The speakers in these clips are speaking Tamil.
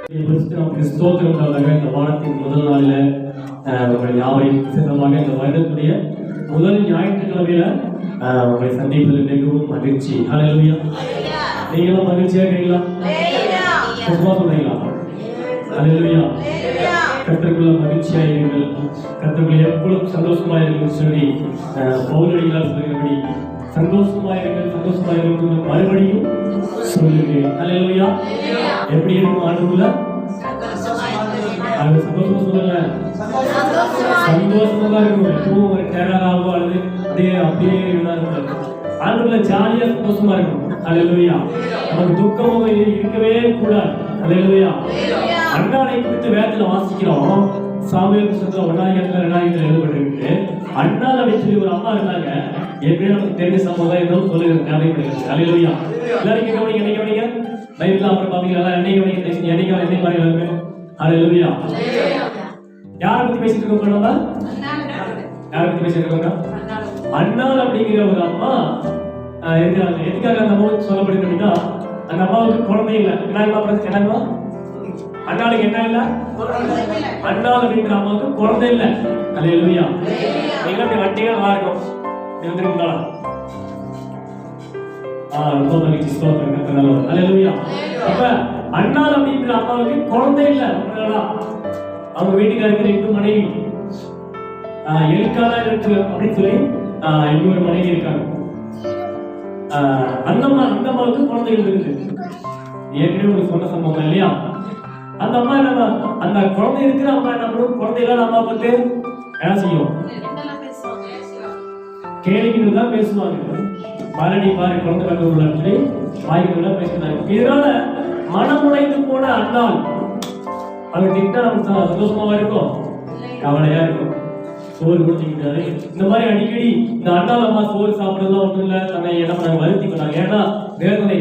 ஸ்தோத்திரம். இந்த வாரத்தின் முதல் நாளில் உங்கள் யாவரையும் சிறப்பாக இந்த வருடத்துடைய முதல் ஞாயிற்றுக்கிழமையில உங்களை சந்திப்பதில் மிகவும் மகிழ்ச்சி. ஹல்லேலூயா. நீங்களும் மகிழ்ச்சியா இருக்கீங்களா? சொல்றீங்களா? ஹல்லேலூயா. கர்த்தருக்குள்ள மகிழ்ச்சியா இருங்கள், கர்த்தருக்குள்ள எப்பொழுதும் சந்தோஷமா இருங்கள் சொல்லி பவுலடிகளார் சொல்கிறபடி சந்தோஷமா இருங்கள் மறுபடியும் சொல்லுகிறேன். ஹல்லேலூயா. எப்படி இருக்கும் ஆண்டுக்குள்ள? அது சந்தோஷமா சொல்லுங்க, சந்தோஷமா தான் இருக்கும். எப்பவும் ஒரு டேராகவோ அல்லது அப்படியே ஆண்டுக்குள்ள ஜாலியா சந்தோஷமா இருக்கும். ஹல்லேலூயா. நமக்கு துக்கமாக இருக்கவே கூடாது. ஹல்லேலூயா. அன்னாளை குறித்து வேதத்துல வாசிக்கிறோம். சாமுவேல் புத்தகத்துல 1 எழுதப்பட்டிருக்கு. அன்னாள் அப்படின்னு சொல்லி ஒரு அம்மா இருந்தாங்க. ஏற்கனவே நமக்கு தெரிஞ்ச சம்பவம் இன்னும் சொல்லுறது தேவைப்படுகிறது. ஹல்லேலூயா. எல்லாரும் கவனிங்க, என்னை கவனிங்க. பைபிள்ல அப்புறம் பாத்தீங்களா? என்னை கவனிங்க, என்னை மாதிரி எல்லாருமே. ஹல்லேலூயா. யாரை பத்தி பேசிட்டு இருக்கோம்? நம்ம யாரை பத்தி பேசிட்டு இருக்கோங்க? அன்னாள் அப்படிங்கிற ஒரு அம்மா இருக்கிறாங்க. எதுக்காக அந்த அம்மா சொல்லப்படுது அப்படின்னா, அந்த அம்மாவுக்கு குழந்தை இல்லை. என்னமா அன்னாளுக்கு என்ன இல்லை? அன்னாள் அப்படிங்கிற அம்மாவுக்கு குழந்தை இல்லை. ஹல்லேலூயா. நீங்க அப்படி வட்டியா நல்லா இருக்கும். வந்துருங்களா? ரொம்ப மகிழ்ச்சி. ஸ்தோத்திரம். ஹல்லேலூயா. அப்ப அன்னாள் அப்படிங்கிற அம்மாவுக்கு குழந்தை இல்லை. அவங்க வீட்டுக்காரருக்கு 2 மனைவி. எல்கானா இருக்கு அப்படின்னு சொல்லி இன்னொரு மனைவி இருக்காங்க. அந்த அம்மாவுக்கு குழந்தைகள் இருக்குது. ஏற்கனவே ஒரு சொன்ன சம்பவம் இல்லையா? அந்த அம்மா என்ன, அந்த குழந்தை இருக்கிற அம்மா என்ன பண்ணும்? குழந்தைகள் அம்மா பார்த்து என்ன செய்யும்? கேள்விக்கு தான் பேசுவாங்க. மரணி பாரு குழந்தை கண்டு சொல்லி வாய்க்கு பேசுறாங்க. இதனால மனமுடைந்து போன அன்னாள் அவங்க திட்டா நமக்கு சந்தோஷமா இருக்கும், கவலையா இருக்கும். சோறு கொடுத்துக்கிட்டாரு. இந்த மாதிரி அடிக்கடி இந்த அண்ணாள் அம்மா சோறு சாப்பிடுறதுலாம் ஒன்றும் இல்லை. தன்னை என்ன பண்ணாங்க? வருத்தி பண்ணாங்க. ஏன்னா வேதனை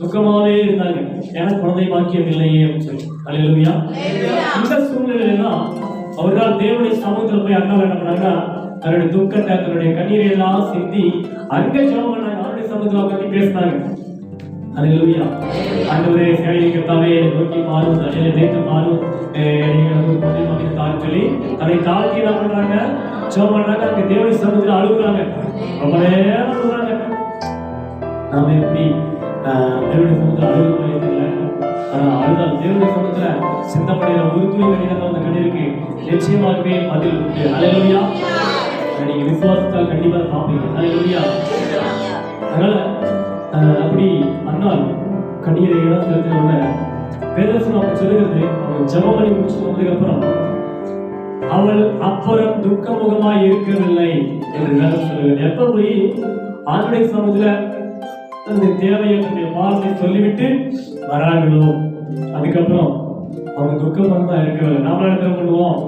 துக்கமாவே இருந்தாங்க. ஏன்னா குழந்தை பாக்கியம் இல்லையே அப்படின்னு சொல்லி. ஹல்லேலூயா. இந்த சூழ்நிலையில தான் அவர்கள் தேவனுடைய சமூகத்துல போய் அண்ணாள் என்ன பண்ணாங்கன்னா, தன்னுடைய துக்கத்தை தன்னுடைய கண்ணீரை எல்லாம் சிந்தி அங்க ஜெபம் பண்ணாங்க. அவருடைய சமூகத்துல பத்தி பேசினாங்க. ஹல்லேலூயா. ஆண்டவரே சேவைக்காகவே நோக்கி மாறும், தலையில நேற்று மாறும், சொல்லி தன்னை தாழ்த்தி என்ன பண்றாங்க? ஜெபம் பண்றாங்க. அங்க தேவனுடைய சமூகத்துல அழுகுறாங்க. ரொம்ப நேரம் அழுகுறாங்க. நாம எப்படி தேவனுடைய சமூகத்துல அழுகுறோம் இல்லை? அழுதால் தேவனுடைய சமூகத்துல சிந்தப்படையில ஒரு துளி கண்ணீர் அந்த கண்ணீருக்கு நிச்சயமாகவே பதில் உண்டு. ஹல்லேலூயா. நீங்க விசுவாசத்தால் கண்டிப்பா பார்ப்பீங்க. ஹல்லேலூயா. அதனால அப்படி அண்ணால் கண்ணீரை இடம் செலுத்தினோட வேதவசனம் அப்படி சொல்லுகிறது. அவன் ஜெபம் பண்ணி முடிச்சு வந்ததுக்கு அப்புறம் அவள் அப்புறம் துக்கமுகமாய் இருக்கவில்லை என்று வேதம் சொல்லுகிறது. எப்ப போய் ஆண்டுடைய சமூகத்துல அந்த தேவையை வார்த்தை சொல்லிவிட்டு வராங்களோ அதுக்கப்புறம் அவங்க துக்கமா இருக்கவில்லை. நாம என்ன பண்ணுவோம்?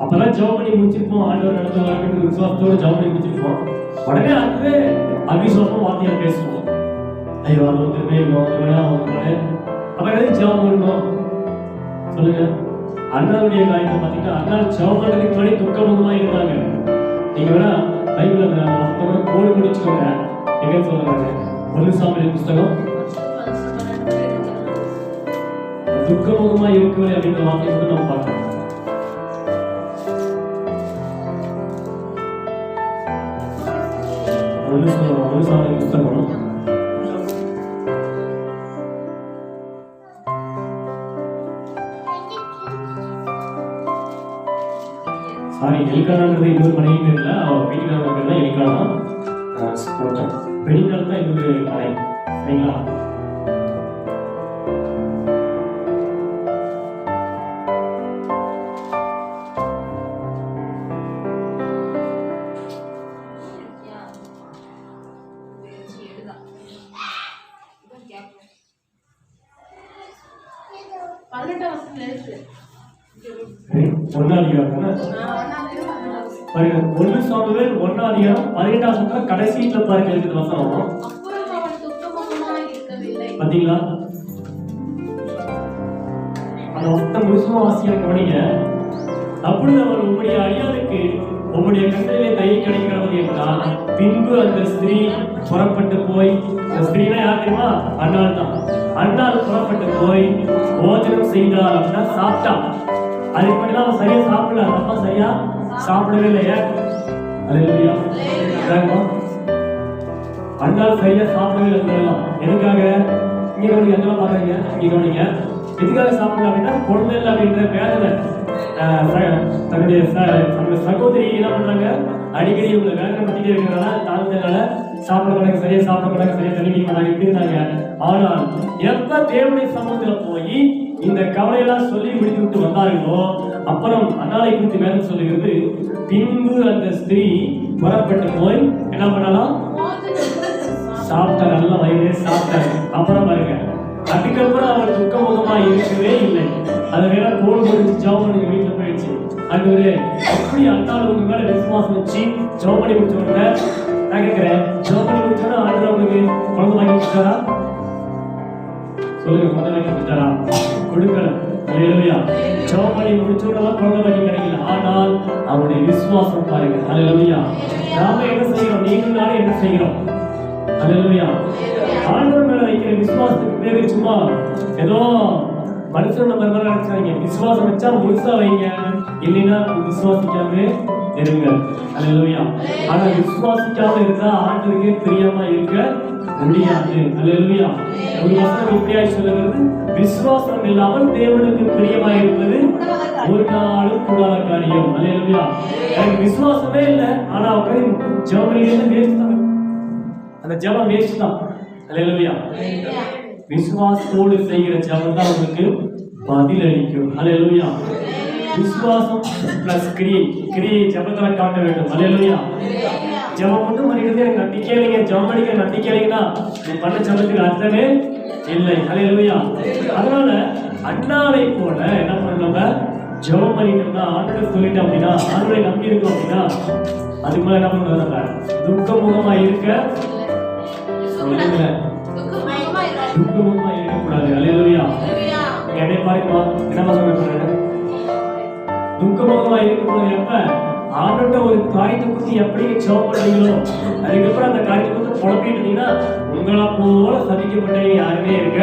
அப்பதான் ஜெபம் பண்ணி முடிச்சிருப்போம். ஆண்டவர் நடத்த வரக்கூடிய விசுவாசத்தோட ஜெபம் பண்ணி முடிச்சிருப்போம். உடனே அதுவே அவிசுவாசம் வார்த்தையா பேசுவோம். ஐயோ அது வந்துருமே அப்புறம் ஜெபம் பண்ணணும் சொல்லுங்க. அண்ணாவுடைய காரியத்தை பார்த்தீங்கன்னா, அண்ணா ஜெபம் பண்றதுக்கு முன்னாடி துக்கமுகமா இருந்தாங்க. நீங்க வேணா பைபிள்ல கோடு முடிச்சுக்கோங்க. எங்க சொல்றாங்க? 1 சாமுவேல் புத்தகம் துக்கமுகமா இருக்கவே அப்படிங்கிற வார்த்தையை வந்து நம்ம பார்க்கலாம். ஒரு சாமுவேல் புத்தகம் எல்கானாங்கிறது இன்னொரு மனைவி பேர்ல, அவன் வீட்டுக்காரங்க பேர் தான் எல்கானா. பெண்கள் தான் இன்னொரு மனை. சரிங்களா? கடைசியில பாருங்க இருக்குது வசனம். பாத்தீங்களா? அந்த வசனம் முழுசுமா வாசிக்கிற கவனிங்க. அப்பொழுது அவர் உம்முடைய அடியாருக்கு உம்முடைய கண்களிலே தயை கிடைக்கிறது என்றால், பின்பு அந்த ஸ்திரீ புறப்பட்டு போய், அந்த ஸ்திரீனா யார் தெரியுமா? அன்னாள் தான். அன்னாள் புறப்பட்டு போய் போஜனம் செய்தார் அப்படின்னா சாப்பிட்டான். அதுக்கு மட்டும் அவன் சரியா சாப்பிடல, அப்பா சரியா சாப்பிடவே இல்லையா? அல்லேலூயா. அண்ணால் சரியா சாப்பிடவே இல்லை. எதுக்காக? இங்க கவனிங்க, எங்கெல்லாம் பாக்குறீங்க, இங்க கவனிங்க. எதுக்காக சாப்பிடல அப்படின்னா குழந்தை இல்லை அப்படின்ற வேதனை. தன்னுடைய சகோதரி என்ன பண்றாங்க, அடிக்கடி இவங்களை வேதனை பத்திட்டே இருக்கிறனால தாழ்ந்தனால சாப்பிட மாட்டாங்க, சரியா சாப்பிட மாட்டாங்க, சரியா தண்ணி குடிக்க மாட்டாங்க, இப்படி இருந்தாங்க. ஆனால் எப்ப தேவனுடைய சமூகத்துல போய் இந்த கவலையெல்லாம் சொல்லி முடித்து விட்டு வந்தார்களோ அப்புறம் அன்னாலை குறித்து வேதம் சொல்லுகிறது, பின்பு அந்த ஸ்திரீ புறப்பட்டு போய் என்ன பண்ணலாம், சாப்பிட்டா, நல்ல வயிறே சாப்பிட்டாரு. அப்புறம் பாருங்க, அதுக்கப்புறம் அவர் துக்கமுகமா இருக்கவே இல்லை. அது வேற கோல் முடிச்சு ஜவுமணி வீட்டுல போயிடுச்சு. அது ஒரு எப்படி அண்ணாள் உங்க மேல விசுவாசம் வச்சு ஜவுமணி முடிச்ச உடனே நான் கேட்கிறேன், ஜவுமணி முடிச்சோட ஆண்டு உங்களுக்கு குழந்தை வாங்கி கொடுத்தாரா? சொல்லுங்க, குழந்தை வாங்கி கொடுத்தாரா? கொடுக்கல. அல்லேலூயா. ஜவுமணி முடிச்சோடலாம் குழந்தை வாங்கி கிடைக்கல. ஆனால் அவருடைய விசுவாசம் பாருங்க. அல்லேலூயா. நாம என்ன செய்யறோம், நீங்களும் நானும் என்ன செய்யறோம்? அல்லேலூயா. ஆண்டவர் மேல வைக்கிற விசுவாசத்துக்கு பேரு சும்மா ஏதோ மனுஷன் நம்ம மேல நினைச்சாங்க. விசுவாசம் வச்சா முழுசா வைங்க, இல்லைன்னா விசுவாசிக்காம இருங்க. அல்லேலூயா. ஆனா விசுவாசிக்காம இருந்தா ஆண்டவருக்கு பிரியமா இருக்க முடியாது. அல்லேலூயா. ஒரு வசனம் இப்படியா சொல்லுகிறது, விசுவாசம் இல்லாமல் தேவனுக்கு பிரியமா இருப்பது ஒரு நாளும் கூடாத காரியம். அல்லேலூயா. எனக்கு விசுவாசமே இல்லை, ஆனா உட்காந்து ஜெபம் வேஸ்ட் தான். அந்த ஜெபம் வேஸ்ட் தான். அல்லேலூயா. விசுவாசத்தோடு செய்கிற ஜெபம் தான் உங்களுக்கு பதில் அளிக்கும். அல்லேலூயா. விசுவாசம் பிளஸ் கிரியை ஜெபத்துல காட்ட வேண்டும். அல்லேலூயா. ஜெபம் மட்டும் பண்ணிக்கிறது எனக்கு நம்பிக்கை இல்லைங்க, ஜெபம் பண்ணிக்கிற நம்பிக்கை இல்லைங்கன்னா நீ பண்ண ஜெபத்துக்கு அர்த்தமே இல்லை. அல்லேலூயா. அதனால அண்ணாவை போல என்ன பண்ணணும், ஜெபம் பண்ணிட்டோம்னா, ஆண்டவர் சொல்லிட்டோம் அப்படின்னா, ஆண்டவரை நம்பி இருக்கோம் அப்படின்னா, அதுக்கு மேல என்ன பண்ணுவோம், நம்ம துக்கமுகமா இருக்க துக்கமுகமா இருக்கக்கூடாது. அல்லேலூயா. என்னை பாருமா, என்னமா சொல்றேன், துக்கமுகமா இருக்கக்கூடாது. எப்ப ஆண்டோட்ட ஒரு காரியத்தை குறித்து எப்படி ஜெபம் பண்ணீங்களோ அதுக்கப்புறம் அந்த காரியத்தை குறித்து குழப்பிட்டு இருந்தீங்கன்னா உங்களை போல சதிக்கப்பட்டவங்க யாருமே இருக்க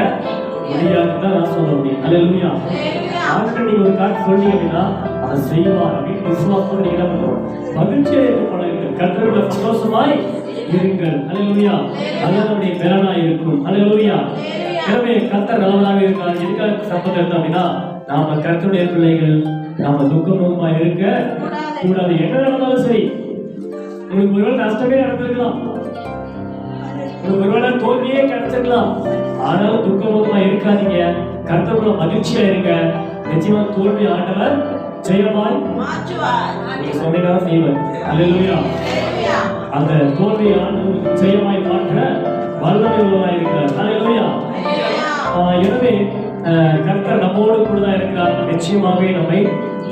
முடியாதுன்னு தான் நான் சொல்ல முடியும். அல்லேலூயா. ஆண்டவர் நீங்க ஒரு காரியத்தை சொன்னீங்க அப்படின்னா அதை செய்வார் அப்படின்னு விசுவாசத்தோட நீங்க என்ன பண்ணுவோம், மகிழ்ச்சியா இருக்க கர்த்தரோட சந்தோஷமாய் இருங்கள். அல்லேலூயா. அதுதான் நம்முடைய பலனா இருக்கும். அல்லேலூயா. எனவே கர்த்தர் நல்லவராக இருக்கார். எதுக்காக சம்பந்தம் எடுத்தோம் அப்படின்னா, நாம கர்த்தருடைய பிள்ளைகள், நாம துக்கமுகமா இருக்க கூடாது. என்ன நடந்தாலும் சரி, உங்களுக்கு ஒருவேளை நஷ்டமே நடந்திருக்கலாம், உங்களுக்கு ஒருவேளை தோல்வியே கிடைச்சிருக்கலாம், ஆனாலும் துக்கமுகமா இருக்காதீங்க. கர்த்தருக்குள்ள மகிழ்ச்சியா இருங்க. நிச்சயமா தோல்வி ஆண்டவர் ஜெயமாய் மாற்றுவார். நீங்க சொன்னீங்கன்னா செய்வார். அல்லேலூயா. அந்த தோல்வியை ஆண்டவர் ஜெயமாய் மாற்ற வல்லமை உள்ளவராய் இருக்கிறார். அல்லேலூயா. எனவே கர்த்தர் நம்மோடு கூட தான் இருக்கிறார். நிச்சயமாகவே நம்மை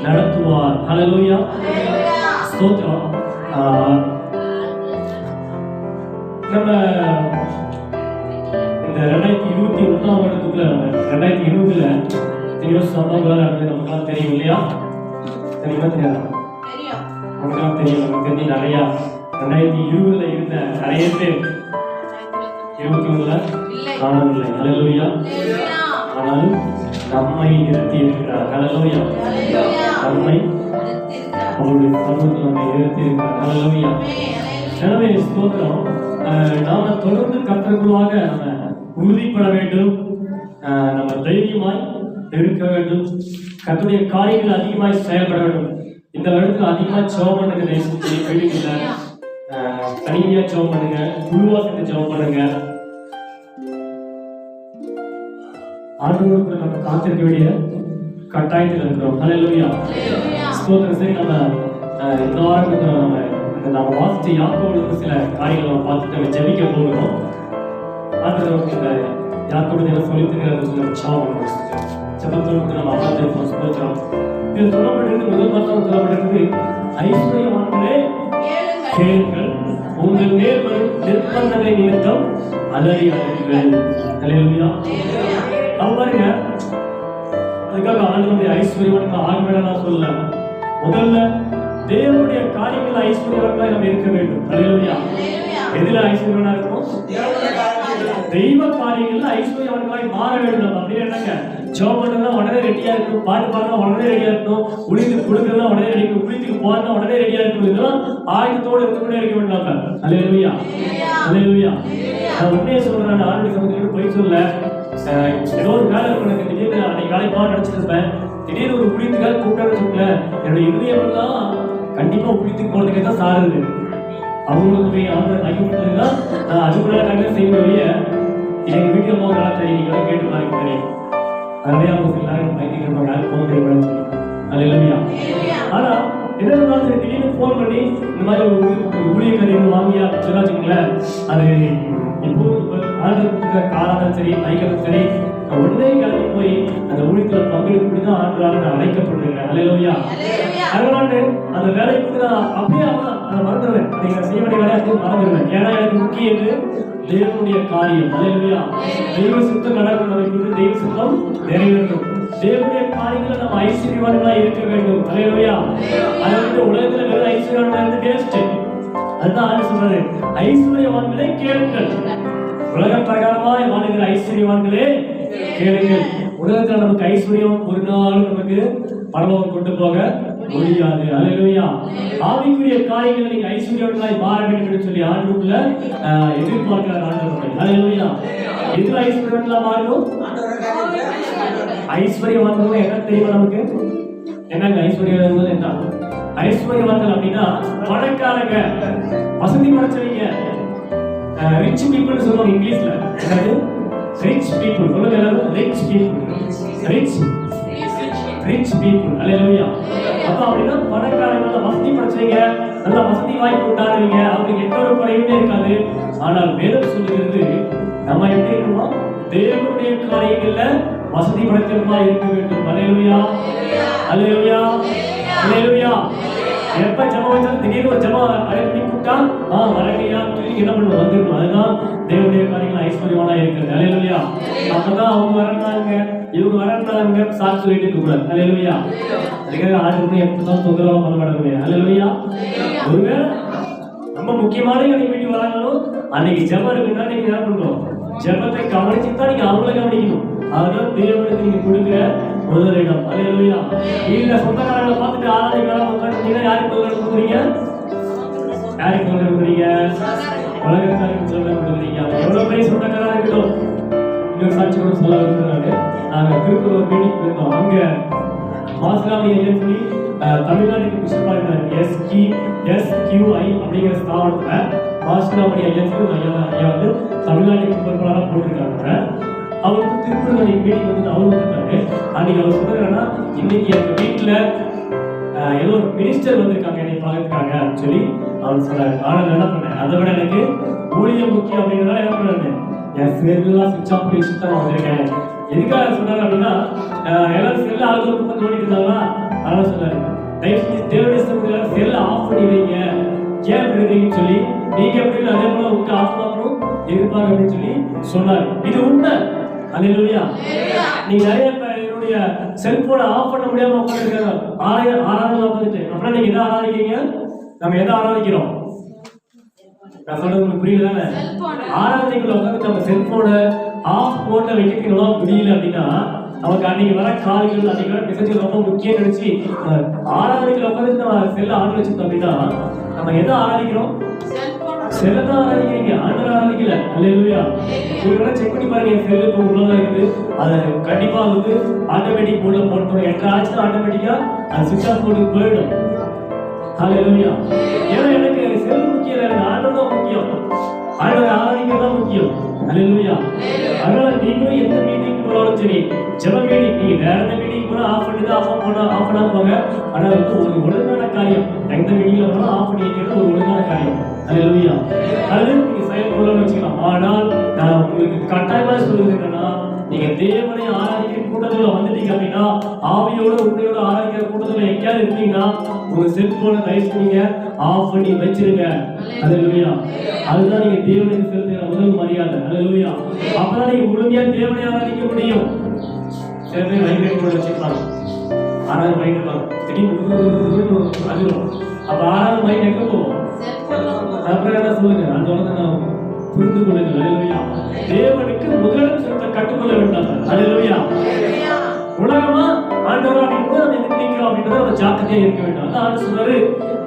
நடத்துவார். அல்லேலூயா. ஸ்தோத்திரம். நம்ம இந்த 2021ஆம் வருடத்துக்குள்ள 2020ல எத்தனையோ சம்பவங்கள் நடந்தது நமக்கெல்லாம் தெரியும் இல்லையா? தெரியுமா தெரியாதா? நமக்கெல்லாம் தெரியும். நமக்கு தெரிஞ்சு நிறையா 2020ல இருந்த நிறைய பேர் 21ல காணவில்லை. அல்லேலூயா. ஆனால் நம்மை நிறுத்தி இருக்கிறார். அல்லேலூயா. நம்மை அவருடைய சமூகத்தில் நம்மை நிறுத்தி இருக்கிறார். அல்லேலூயா. எனவே ஸ்தோத்திரம். நாம தொடர்ந்து கர்த்தருக்குள்ளாக நம்ம உறுதிப்பட வேண்டும். நம்ம தைரியமாய் இருக்க வேண்டும். கர்த்தருடைய காரியங்கள் அதிகமாய் செயல்பட வேண்டும். இந்த வருடத்துல அதிகமா ஜெபம் பண்ணுங்க. வீடுகள்ல தனியா ஜெபம் பண்ணுங்க, குழுவா சேர்ந்து ஜெபம் பண்ணுங்க. ஆண்டவருக்கு நம்ம காத்திருக்க வேண்டிய கட்டாயத்தில் இருக்கிறோம். அல்லேலூயா. ஸ்தோத்திரம். சரி, நம்ம இந்த வாரம் நம்ம வாசிச்ச யாக்கோபுல சில காரியங்களை நம்ம பார்த்துட்டு நம்ம ஜெபிக்க போகிறோம். ஆண்டவருக்கு இந்த யாக்கோபு என்ன சொல்லிட்டு ஜெபத்தோடு நம்ம அமர்ந்திருப்போம். ஸ்தோத்திரம். இது சொல்லப்பட்டிருக்கு, முதல் வசனம் சொல்லப்பட்டிருக்கு, ஐஸ்வர்யவான்களே கேளுங்கள், உங்கள் மேல் வரும் நிர்பந்தங்களை நிமித்தம் அலறியாதீர்கள். அல்லேலூயா. பாருங்க, அதுக்காக ஆண்டவருடைய ஐஸ்வர்யவான்கள் ஆகவேடா சொல்லல. முதல்ல தேவனுடைய காரியங்கள் ஐஸ்வர்யவான்களாக நம்ம இருக்க வேண்டும். அல்லேலூயா. எதில ஐஸ்வர்யவானா இருக்கணும்? தெய்வ காரியங்கள்ல ஐஸ்வர்யவான்களாய் மாற வேண்டும். அப்படின்னு என்னங்க, ஜெபம் பண்ணா உடனே ரெடியா இருக்கணும், பாட்டு பாடுறா உடனே ரெடியா இருக்கணும், உளித்து கொடுக்கறதா உடனே ரெடி இருக்கணும், உளித்துக்கு போறதா உடனே ரெடியா இருக்கணும். இதெல்லாம் ஆயுதத்தோடு இருந்துகிட்டே இருக்க வேண்டும். அல்லேலூயா, அல்லேலூயா. நான் உண்மையை சொல்றேன், ஆண்டு சமூகத்துக்கு போய் சொல்ல ஏதோ ஒரு வேலை எனக்கு திடீர்னு அன்னைக்கு காலை பாடம் நினைச்சிட்டு இருப்பேன். திடீர்னு ஒரு உளித்துக்காக கூப்பிட்டான்னு சொல்ல என்னுடைய இருதயம் எல்லாம் கண்டிப்பா உளித்துக்கு போறதுக்கே தான் சாருது. அவங்களுக்கு போய் ஆண்டு ஐக்கியப்பட்டதுதான் நான் அதுக்குள்ள கண்டிப்பாக செய்ய வழிய எங்க வீட்டுல போக நல்லா தெரியும். நீங்க கேட்டு பாருங்க தெரியும். நிறைய அவங்க எல்லாரும் பயணிக்கிறவங்க யாரும் போக முடியாது சொல்லி அல்லேலூயா. ஆனா என்ன இருந்தாலும் சரி, திடீர்னு போன் பண்ணி இந்த மாதிரி ஒரு ஊழியக்காரர்கள் வாங்கியா சொல்லாச்சுங்களேன், அது இப்போ ஆண்டு காலாலும் சரி பைக்கலும் சரி உடனே கிளம்பி போய் அந்த ஊழியத்தில் பங்கெடுப்பு தான் ஆண்டுறாங்க நான் அழைக்கப்படுறேன். அல்லேலூயா. அதனால அந்த வேலைக்கு நான் அப்படியே அதை மறந்துடுவேன். நீங்க செய்ய வேண்டிய வேலையை அப்படியே மறந்துடுவேன். ஏன்னா எனக்கு முக்கியம் தேவனுடைய காரியம். அல்லேலூயா. தெய்வ சுத்தம் நடக்கணும், தெய்வ சுத்தம் நிறைவேறும். தேவனுடைய காரியங்களை நம்ம ஐஸ்வர்யவான்களா இருக்க வேண்டும். அல்லேலூயா. அதை வந்து உலகத்துல வெறும் ஐஸ்வர்யவான்களா இருந்து வேஸ்ட். அதுதான் ஆண்டு சொல்றாரு, ஐஸ்வர்யவான்களே கேளுங்கள். உலக பிரகாரமாய் வாழ்கிற ஐஸ்வர்யவான்களே கேளுங்கள். உலகத்துல நமக்கு ஐஸ்வர்யம் ஒரு நாள் நமக்கு பரலோகம் கொண்டு போக முடியாது. அல்லேலூயா. ஆவிக்குரிய காரியங்களை நீங்க ஐஸ்வர்யவான்களாய் மாற வேண்டும் என்று சொல்லி ஆண்டுக்குள்ள எதிர்பார்க்கிறார் ஆண்டவர். அல்லேலூயா. எது ஐஸ்வர்யவான்களா மாறணும்? ஐஸ்வர்யவான்கள் என்ன தெரியுமா நமக்கு? என்னங்க ஐஸ்வர்யவான்கள் என்ன? ஐஸ்வர்யவான்கள் அப்படின்னா பணக்காரங்க, வசதி படைச்சவங்க, ரிச் பீப்புள் சொல்லுவாங்க இங்கிலீஷ்ல. என்னது? Rich people. சொல்லுங்க எல்லாரும், rich people. Rich people. Hallelujah. அப்ப அப்படின்னா பணக்காரங்க, வசதி படைச்சவங்க, நல்ல வசதி வாய்ப்பு உண்டானவங்க, அவங்களுக்கு எந்த ஒரு குறையுமே இருக்காது. ஆனால் வேதம் சொல்லுகிறது நம்ம எப்படி இருக்கணும்? தேவனுடைய காரியங்கள்ல வசதி படைத்தவர்களா இருக்க வேண்டும். அல்லேலூயா, அல்லேலூயா, அல்லேலூயா. எப்ப ஜெபம் வச்சாலும் திடீர்னு ஒரு ஜெபம் அரேஞ்ச் பண்ணி கூப்பிட்டா வரலையா சொல்லி என்ன பண்ணுவோம், வந்துடணும். அதுதான் தேவனுடைய காரியங்கள் ஐஸ்வர்யவானா இருக்கிறது. அல்லேலூயா. அப்பதான் அவங்க வரண்டாங்க, இவங்க வரண்டாங்க சாட்சி சொல்லிட்டு இருக்க கூடாது. அல்லேலூயா. அதுக்காக ஆண்டு எப்பதான் தொந்தரவு பண்ண மாட்டாங்க. அல்லேலூயா. ஒருவேளை ரொம்ப முக்கியமான வீட்டுக்கு வராங்களும் அன்னைக்கு ஜெபம் இருக்குன்னா நீங்க என்ன பண்றோம்? ஜெபத்தை கவனிச்சுதான் நீங்க அவங்களை கவனிக்கணும். அதுதான் தேவனுக்கு நீங்க கொடுக்கிற முதலிடம். அல்லேலூயா. இல்ல சொந்தக்காரங்களை பார்த்துட்டு ஆராதிக்கலாம் உட்காந்துட்டீங்கன்னா யாருக்கு முதலிடம் கொடுக்குறீங்க? யாருக்கு முதலிடம் கொடுக்குறீங்க? உலகத்தாருக்கு முதலிடம் கொடுக்குறீங்க. எவ்வளவு பெரிய சொந்தக்காரா இருக்கட்டும். இன்னொரு சாட்சி கூட சொல்ல விரும்புறாங்க. நாங்க திருப்பூர் ஒரு மீட்டிங் போயிருந்தோம். அங்க மாசிலாமணி ஐயன் சொல்லி தமிழ்நாட்டுக்கு பிஷப்பாக SQI அப்படிங்கிற ஸ்தாபனத்துல மாசிலாமணி ஐயன் சொல்லி ஐயா வந்து தமிழ்நாட்டுக்கு பொறுப்பாளராக போட்டிருக்காங்க. அவருக்கு திருப்பூர் மீட்டிங் வந்து அவரு வந்துட்டாரு. அன்னைக்கு அவர் சொல்றாருன்னா, இன்னைக்கு எங்க வீட்டுல ஏதோ ஒரு மினிஸ்டர் வந்திருக்காங்க என்னை பார்த்துருக்காங்க அப்படின்னு சொல்லி அவர் சொன்னாரு. ஆனால் என்ன பண்ணேன், அதை விட எனக்கு ஊழியம் முக்கியம் அப்படிங்கிறதால என்ன பண்ணாரு, என் செல்லாம் சுவிட்ச் ஆஃப் பண்ணி சுத்தமாக வந்திருக்கேன். எதுக்காக சொன்னாரு அப்படின்னா, எல்லாரும் செல்ல ஆளுநர் பக்கம் தோண்டிட்டு இருந்தாங்களா, அதெல்லாம் சொன்னாரு, தயவு செஞ்சு தேவனுடைய சமூகத்துல செல்ல ஆஃப் பண்ணி வைங்க, ஏன் விடுறீங்கன்னு சொல்லி நீங்க எப்படி அதே போல உங்க ஆஃப் பண்ணணும் எதிர்பார்க்க அப்படின்னு சொல்லி சொன்னாரு. இது உண்மை. அல்லேலூயா. நீங்க நிறைய என்னுடைய செல்போனை ஆஃப் பண்ண முடியாம உட்காந்துருக்காங்க, ஆராதனை உட்காந்துட்டு. அப்புறம் நீங்க எதை ஆராதிக்கிறீங்க? நம்ம எதை ஆராதிக்கிறோம்? நான் சொல்றது உங்களுக்கு புரியல தானே? ஆராதனைக்குள்ள உட்காந்து நம்ம செல்போனை ஆஃப் போன்ல வைக்கிறதுக்கு முடியல அப்படின்னா நமக்கு அன்னைக்கு வர கால்கள் அன்னைக்கு வர மெசேஜ் ரொம்ப முக்கியம் நினைச்சு ஆராதனைக்குள்ள உட்காந்து நம்ம செல்ல ஆன் வச்சிருந்தோம் அப்படின்னா நம்ம எதை ஆராதிக்கிறோம்? செல்லதான் ஆராதிக்கிறீங்க, ஆண்டவரை ஆராதிக்கல. அல்லேலூயா. நீங்க செக் பண்ணி பாருங்க, என் செல்லு இப்போ உள்ளதான் இருக்குது, அதை கண்டிப்பா வந்து ஆட்டோமேட்டிக் மோட்ல போட்டோம். என்ற ஆச்சுன்னா ஆட்டோமேட்டிக்கா அது சுவிட்ச் ஆஃப் மோடுக்கு போயிடும். அல்லேலூயா. ஏன்னா எனக்கு செல்லு முக்கியம் இல்லை, எனக்கு ஆண்டவர் தான் முக்கியம், ஆண்டவரை ஆராதிக்கிறது தான் முக்கியம். அல்லேலூயா. அதனால நீங்களும் எந்த மீட்டிங் போனாலும் சரி, ஜெப மீட்டிங் நீங்க வேற எந்த மீட்டிங் போனா ஆஃப் பண்ணி தான் ஆஃப் பண்ணாம போங்க. ஆனால் ஒரு ஒழுங்கான காரியம், எந்த மீட்டிங்ல போனா ஆஃப் பண்ணி வைக்கிறது ஒரு ஒழுங்கான காரியம். அல்லேலூயா. அது நீங்க செயல்படணும்னு வச்சுக்கலாம். ஆனால் நான் உங்களுக்கு கட்டாயமா சொல்றது என்னன்னா, நீங்க தேவனை ஆராதிக்கிற கூட்டத்துல வந்துட்டீங்க அப்படின்னா, ஆவியோட உண்மையோட ஆராதிக்கிற கூட்டத்துல எங்கேயாவது இருக்கீங்கன்னா உங்க செல்போனை தயவு பண்ணீங்க ஆஃப் பண்ணி வச்சிருங்க. அல்லேலூயா. அதுதான் நீங்க தேவனுக்கு செலுத்துகிற முதல் மரியாதை. அல்லேலூயா. அப்பதான் நீங்க முழுமையா தேவனை ஆராதிக்க முடியும். சில பேர் வைப்ரேட் போட வச்சுக்கலாம், ஆறாவது மைண்ட் திடீர்னு அதிரும். அப்ப ஆறாவது மைண்ட் எங்க போகும்? அப்புறம் என்ன சொல்லுங்க, அந்த நான் புரிந்து கொள்ளுங்கள். அல்லேலூயா. தேவனுக்கு முதலிடம் செலுத்த கற்றுக்கொள்ள வேண்டாம். அல்லேலூயா. உலகமா ஆண்டவரா அப்படிங்கும்போது நம்ம எதுக்கு நிற்கிறோம் அப்படின்றத நம்ம ஜாக்கிரதையா இருக்க வேண்டும். அதான் ஆண்டு சொல்றாரு,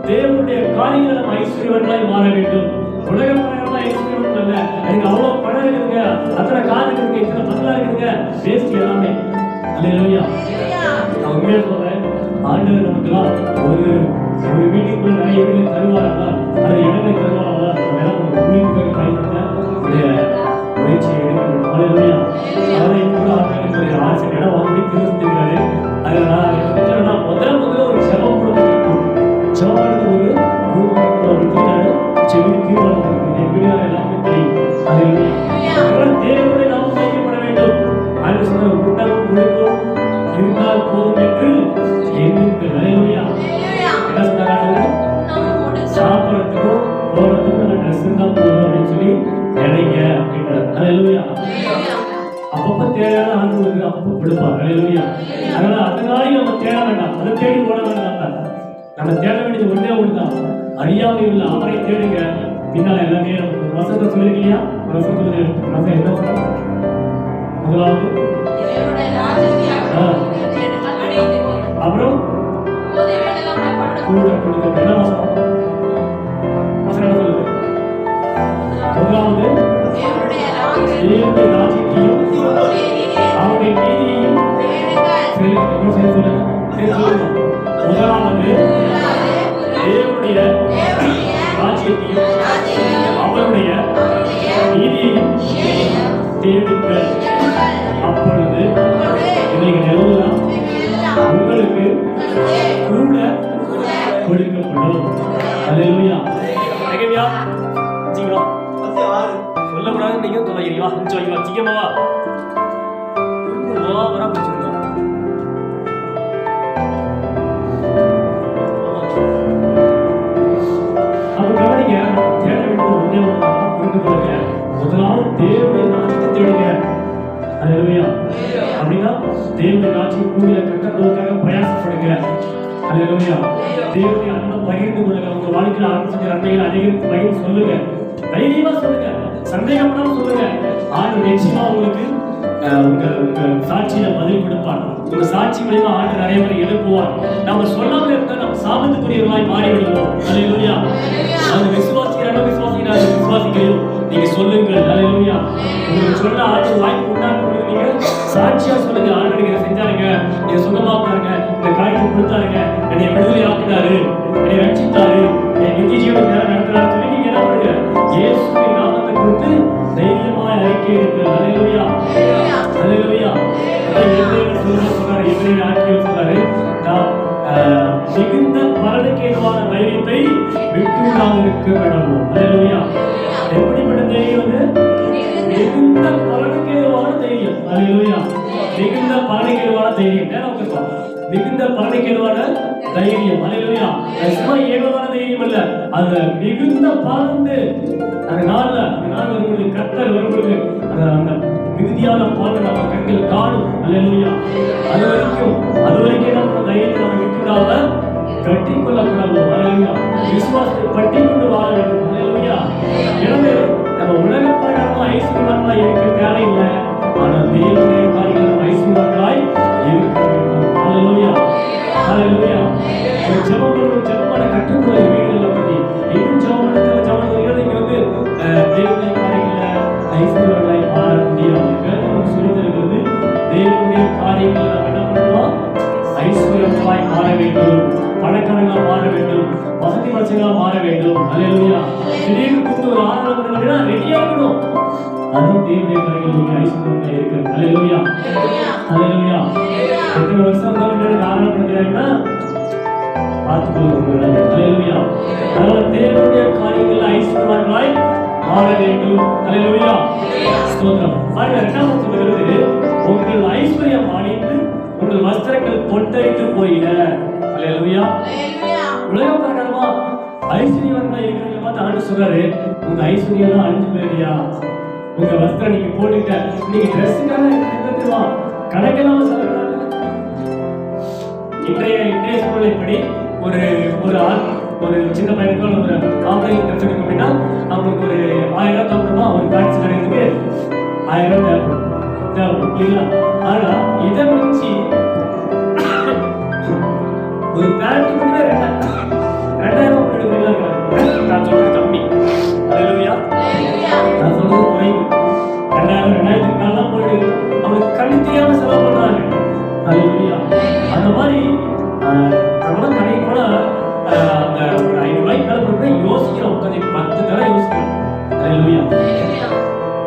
தேவனுடைய காரியங்களை நம்ம ஐஸ்வர்யவர்களாய் மாற வேண்டும். உலக பிரகாரமா ஐஸ்வர்யவர்கள் அல்ல. எனக்கு அவ்வளவு பணம் இருக்குதுங்க, அத்தனை கார் இருக்குதுங்க, இத்தனை பங்களா இருக்குதுங்க, வேஸ்ட் எல்லாமே. அல்லேலூயா. நான் உண்மையா சொல்றேன், ஆண்டவர் நமக்குலாம் ஒரு வீட்டுக்குள்ள நிறைய வீடு தருவாரா, அதை இடங்களை தருவாரா, குடிப்புக்காக பயன்படுத்த முயற்சி எடுக்கணும். அல்லேலூயா. அதை கூட ஆண்டவர் ஒரு ஆசை இடம் வாங்கி திரும்பிக்கிறாரு. அதில் நான் முதல்ல ஒரு செவம் கூட செவமானது ஒரு செவி தீர்மானம் எல்லாமே தெரியும். அதில் தேவனுடைய நாமம் வைக்கப்பட வேண்டும். அது சொன்ன குண்டமும் முழுக்கும் இருந்தால் போதும் என்று எண்ணுங்கள். அல்லேலூயா. என்ன சொன்னாங்க? சாப்பிடறதுக்கும் போறதுக்கும் ட்ரெஸ் இருந்தா போதும் அப்படின்னு சொல்லி நினைங்க அப்படின்றார். அல்லேலூயா. அப்பப்ப தேவையான ஆண்டுகளுக்கு அப்பப்போ கொடுப்பாங்க. அல்லேலூயா. அதனால அந்த காரியம் நம்ம தேட வேண்டாம், அதை தேடி ஓட வேண்டாம். நம்ம தேட வேண்டியது ஒன்றே ஒன்றுதான், அறியாமை உள்ள அவரை தேடுங்க. பின்னால் எல்லாமே நமக்கு வசத்தை சொல்லிருக்கீங்களா? வசத்தை வசம் என்ன சொன்னா? முதலாவது அப்புறம் கூட கொடுக்க என்ன வசனம்? வசனம் என்ன சொல்லுது? முதலாவது தேவனுடைய ராஜ்யத்தையும் அவருடைய நீதியையும் முதலாவது தேவனுடைய ராஜ்யத்தையும் அவருடைய நீதியையும் தேடுங்கள், அப்பொழுது இவைகள் எல்லாம் உங்களுக்கு கூட கொடுக்கப்படும். அல்லேலூயா. கேக்குறியா? ஜீவா சொல்லக்கூடாது. நீங்க தொலைவா கொஞ்சம் ஐயா சீக்கிரமாவா வரா பிரச்சனை. அப்ப கவனிங்க, தேட வேண்டியது ஒன்றே ஒன்றுதான், புரிந்து கொள்ளுங்க. முதலாவது தேவனுடைய ராஜ்யத்தை தேடுங்க. அல்லேலூயா. அப்படின்னா தேவனுடைய ராஜ்யம் கூடிய கட்டப்படுவதற்காக பிரயாசப்படுங்க. அல்லேலூயா. தேவனுடைய அன்பை பகிர்ந்து கொள்ளுங்க. உங்க வாழ்க்கையில் ஆரம்பிச்ச நன்மைகளை அதிகரித்து பகிர்ந்து சொல்லுங்க. தைரியமா சொல்லுங்க, சந்தேகப்படாம சொல்லுங்க. ஆண்டு நிச்சயமா உங்களுக்கு உங்க சாட்சியில பதில் கொடுப்பார். உங்க சாட்சி மூலமா ஆண்டு நிறைய பேர் எழுப்புவார். நம்ம சொல்லாமல் இருந்தா நம்ம சாபத்துக்குரியவர்களாய் மாறிவிடுவோம். அல்லேலூயா. அந்த விசுவாசிக்கிறாங்க விசுவாசிக்கிறாங்க விசுவாசிக்கலையும் நீங்க சொல்லுங்கள். அல்லேலூயா. உங்களுக்கு சொல்ல ஆண்டு வாய்ப்பு உண்டாக்குறது நீங்க சாட்சியா சொல்லுங்க. ஆண்டு இதை செஞ்சாருங்க, இதை சுகமாக்குறாங்க, இந்த காய்ச்சி கொடுத்தாருங்க, என்னை விடுதலை ஆக்கினாரு, என்னை ரட்சித்தாரு, என் நிதி ஜீவன் நடத்துறாரு சொல்லி நீங்க என்ன பண்ணுங்க? இயேசுவின் நாமத்தை கொடுத்து தைரியமாய் அறிக்கையிடுங்கள். அல்லேலூயா. அல்லேலூயா. சொல்றாரு, எபிரேயர் ஆக்கியோர் சொல்றாரு, நாம் மிகுந்த பலனுக்கு ஏதுவான தைரியத்தை விட்டுவிடாமல் இருக்க வேண்டும். அல்லேலூயா. எப்படிப்பட்ட தைரியம்? மிகுந்த பலனுக்கு ஏதுவான தைரியம். அல்லேலூயா. மிகுந்த பலனுக்கு ஏதுவான தைரியம். நேரம் கேட்போம். மிகுந்த பலனுக்கு ஏதுவான தைரியம். அல்லேலூயா. சும்மா ஏதுவான தைரியம் அல்ல, அது மிகுந்த பலன். அந்த நாள்ல வரும்பொழுது கர்த்தர் வரும்பொழுது அந்த மிகுதியான பலன் நம்ம கண்கள் காணும். அல்லேலூயா. அது வரைக்கும் நம்ம தைரியத்தை நம்ம விட்டுவிடாம கட்டிக்கொள்ளக்கூடாது. அல்லேலூயா. விசுவாசத்தை பற்றிக்கொண்டு வாழ வேண்டும். அல்லேலூயா. எனவே நம்ம உலக பிரகாரமா ஐஸ்வர்யவான்களாய் இருக்க தேவையில்லை, ஆனால் தேவனுடைய காரியங்கள் ஐஸ்வர்யவான்களாய் இருக்க வேண்டும். அல்லேலூயா. அல்லேலூயா. ஜெபமான கட்டுக்குள்ள வீடுகளை பத்தி இன்னும் ஜெபமானத்துல இங்க வந்து தேவனுடைய காரியங்களை ஐஸ்வர்யவான்களாய் மாற முடியாது. நமக்கு சொல்லி தருகிறது, தேவனுடைய காரியங்களை நம்ம என்ன பண்ணணும்? ஐஸ்வர்யவான்களாய் மாற வேண்டும், பணக்காரங்களா மாற வேண்டும், வசதி மனுஷங்களா மாற வேண்டும். அல்லேலூயா. திடீர்னு கூப்பிட்டு ஒரு ஆராதனை பண்ணுறீங்கன்னா ரெடியா இருக்கணும். அதுவும் தேவனுடைய காரியங்கள் நீங்க ஐஸ்வர்யவான்களாய் இருக்கிறது. அல்லேலூயா. அல்லேலூயா. எத்தனை வருஷம் இருந்தாலும் ஆராதனை பண்ணுறீங்கன்னா பார்த்துக்கொள்ள. அல்லேலூயா. அதனால தேவனுடைய காரியங்கள் ஐஸ்வர்யவான்களாய் மாற வேண்டும். அல்லேலூயா. ஸ்தோத்திரம். இரண்டாவது சொல்கிறது, உங்கள் ஐஸ்வர்யம் அழிந்து உங்கள் வஸ்திரங்கள் பொட்டரித்து போயின. அல்லேலூயா. உலக பிரகாரமா ஐஸ்வர்யவான்களாய் இருக்கிறவங்க பார்த்து ஆண்டு சொல்றாரு, உங்க ஐஸ்வர்யம் அழிஞ்சு போயிடுயா, உங்க வஸ்திரம் நீங்க போட்டுட்ட, நீங்க ட்ரெஸ்ஸுக்காக கணக்கெல்லாம் சொல்றாங்க. இன்றைய சூழ்நிலைப்படி ஒரு ஆண் ஒரு சின்ன பையனுக்கு ஒரு ஆம்பளை ட்ரெஸ் எடுக்க அப்படின்னா அவங்களுக்கு ஒரு 1000 1000 தோணுமா ஒரு பேண்ட் கிடைக்கிறதுக்கு 1000 தேவைப்படும் இல்லைங்களா? ஆனா இதை மிஞ்சி ஒரு பேண்ட் கூட 2000 எடுக்கிறீங்களா? நான் சொல்றது கம்மி. அல்லேலூயா. நான் சொல்றது குறைவு. 2000 காலம் போயிட்டு அவங்களுக்கு கண்ணு தெரியாம செலவு பண்றாங்க. அல்லேலூயா. அந்த மாதிரி நம்மளாம் கடைக்கு போனா அந்த ஒரு 5 ரூபாய்க்கு மேல போட்டு யோசிக்கிறோம், உட்காந்து 10 தடவை யோசிக்கிறோம். அல்லேலூயா.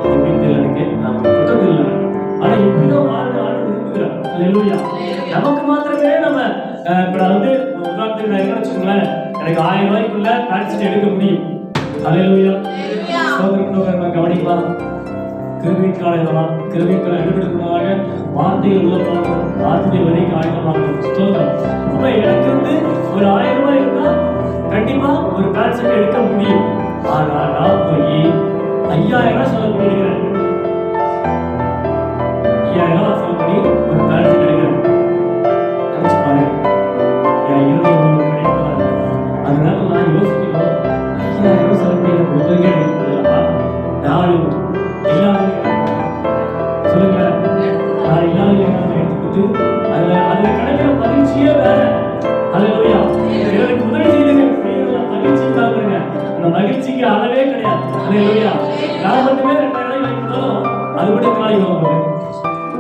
எப்படி தெரியல எனக்கு, நான் புத்தகம் இல்லை. ஆனா எப்படிதான் ஆண்டு விரும்புகிறேன். அல்லேலூயா. நமக்கு மாத்திரமே நம்ம இப்ப நான் வந்து உதாரணத்துக்கு நான் என்ன வச்சுக்கோங்களேன், எனக்கு 1000 ரூபாய்க்குள்ள பேண்ட் எடுக்க முடியும். அல்லேலூயா. சோதனை கவனிக்கலாம். கிருபையின் காலையிலாம் கிருபையின் காலை எடுபடுவதாக வார்த்தைகள் உள்ள போகணும், வார்த்தை வரைக்கும் ஆயுதமாகணும். ஸ்தோத்திரம். அப்ப எனக்கு வந்து ஒரு 1000 ரூபாய் இருந்தா கண்டிப்பா ஒரு பேண்ட் ஷர்ட் எடுக்க முடியும். ஆனா நான் போய் 5000 செலவு பண்ணிருக்கிறேன். 5000 செலவு பண்ணி ஒரு பேண்ட் ஷர்ட் எடுக்கிறேன். நினைச்சு பாருங்க, என் இருதயம் கிடைக்காது. அதனால நான் யோசிக்கணும், 5000 செலவு பண்ணி எனக்கு ஒருத்தருக்கே எடுக்கிறதா 4 சொல்லுங்க. நான் இல்லாத எடுத்துக்கிட்டு அதுல கிடைக்கிற மகிழ்ச்சியே வேற. அல்லேலூயா. எனக்கு உதவி செய்யுங்க, மகிழ்ச்சி பாருங்க, அந்த மகிழ்ச்சிக்கு அளவே கிடையாது. அல்லேலூயா. நான் மட்டுமே 2000 வாங்கினாலும் அது கூட காலை வாங்குவேன்.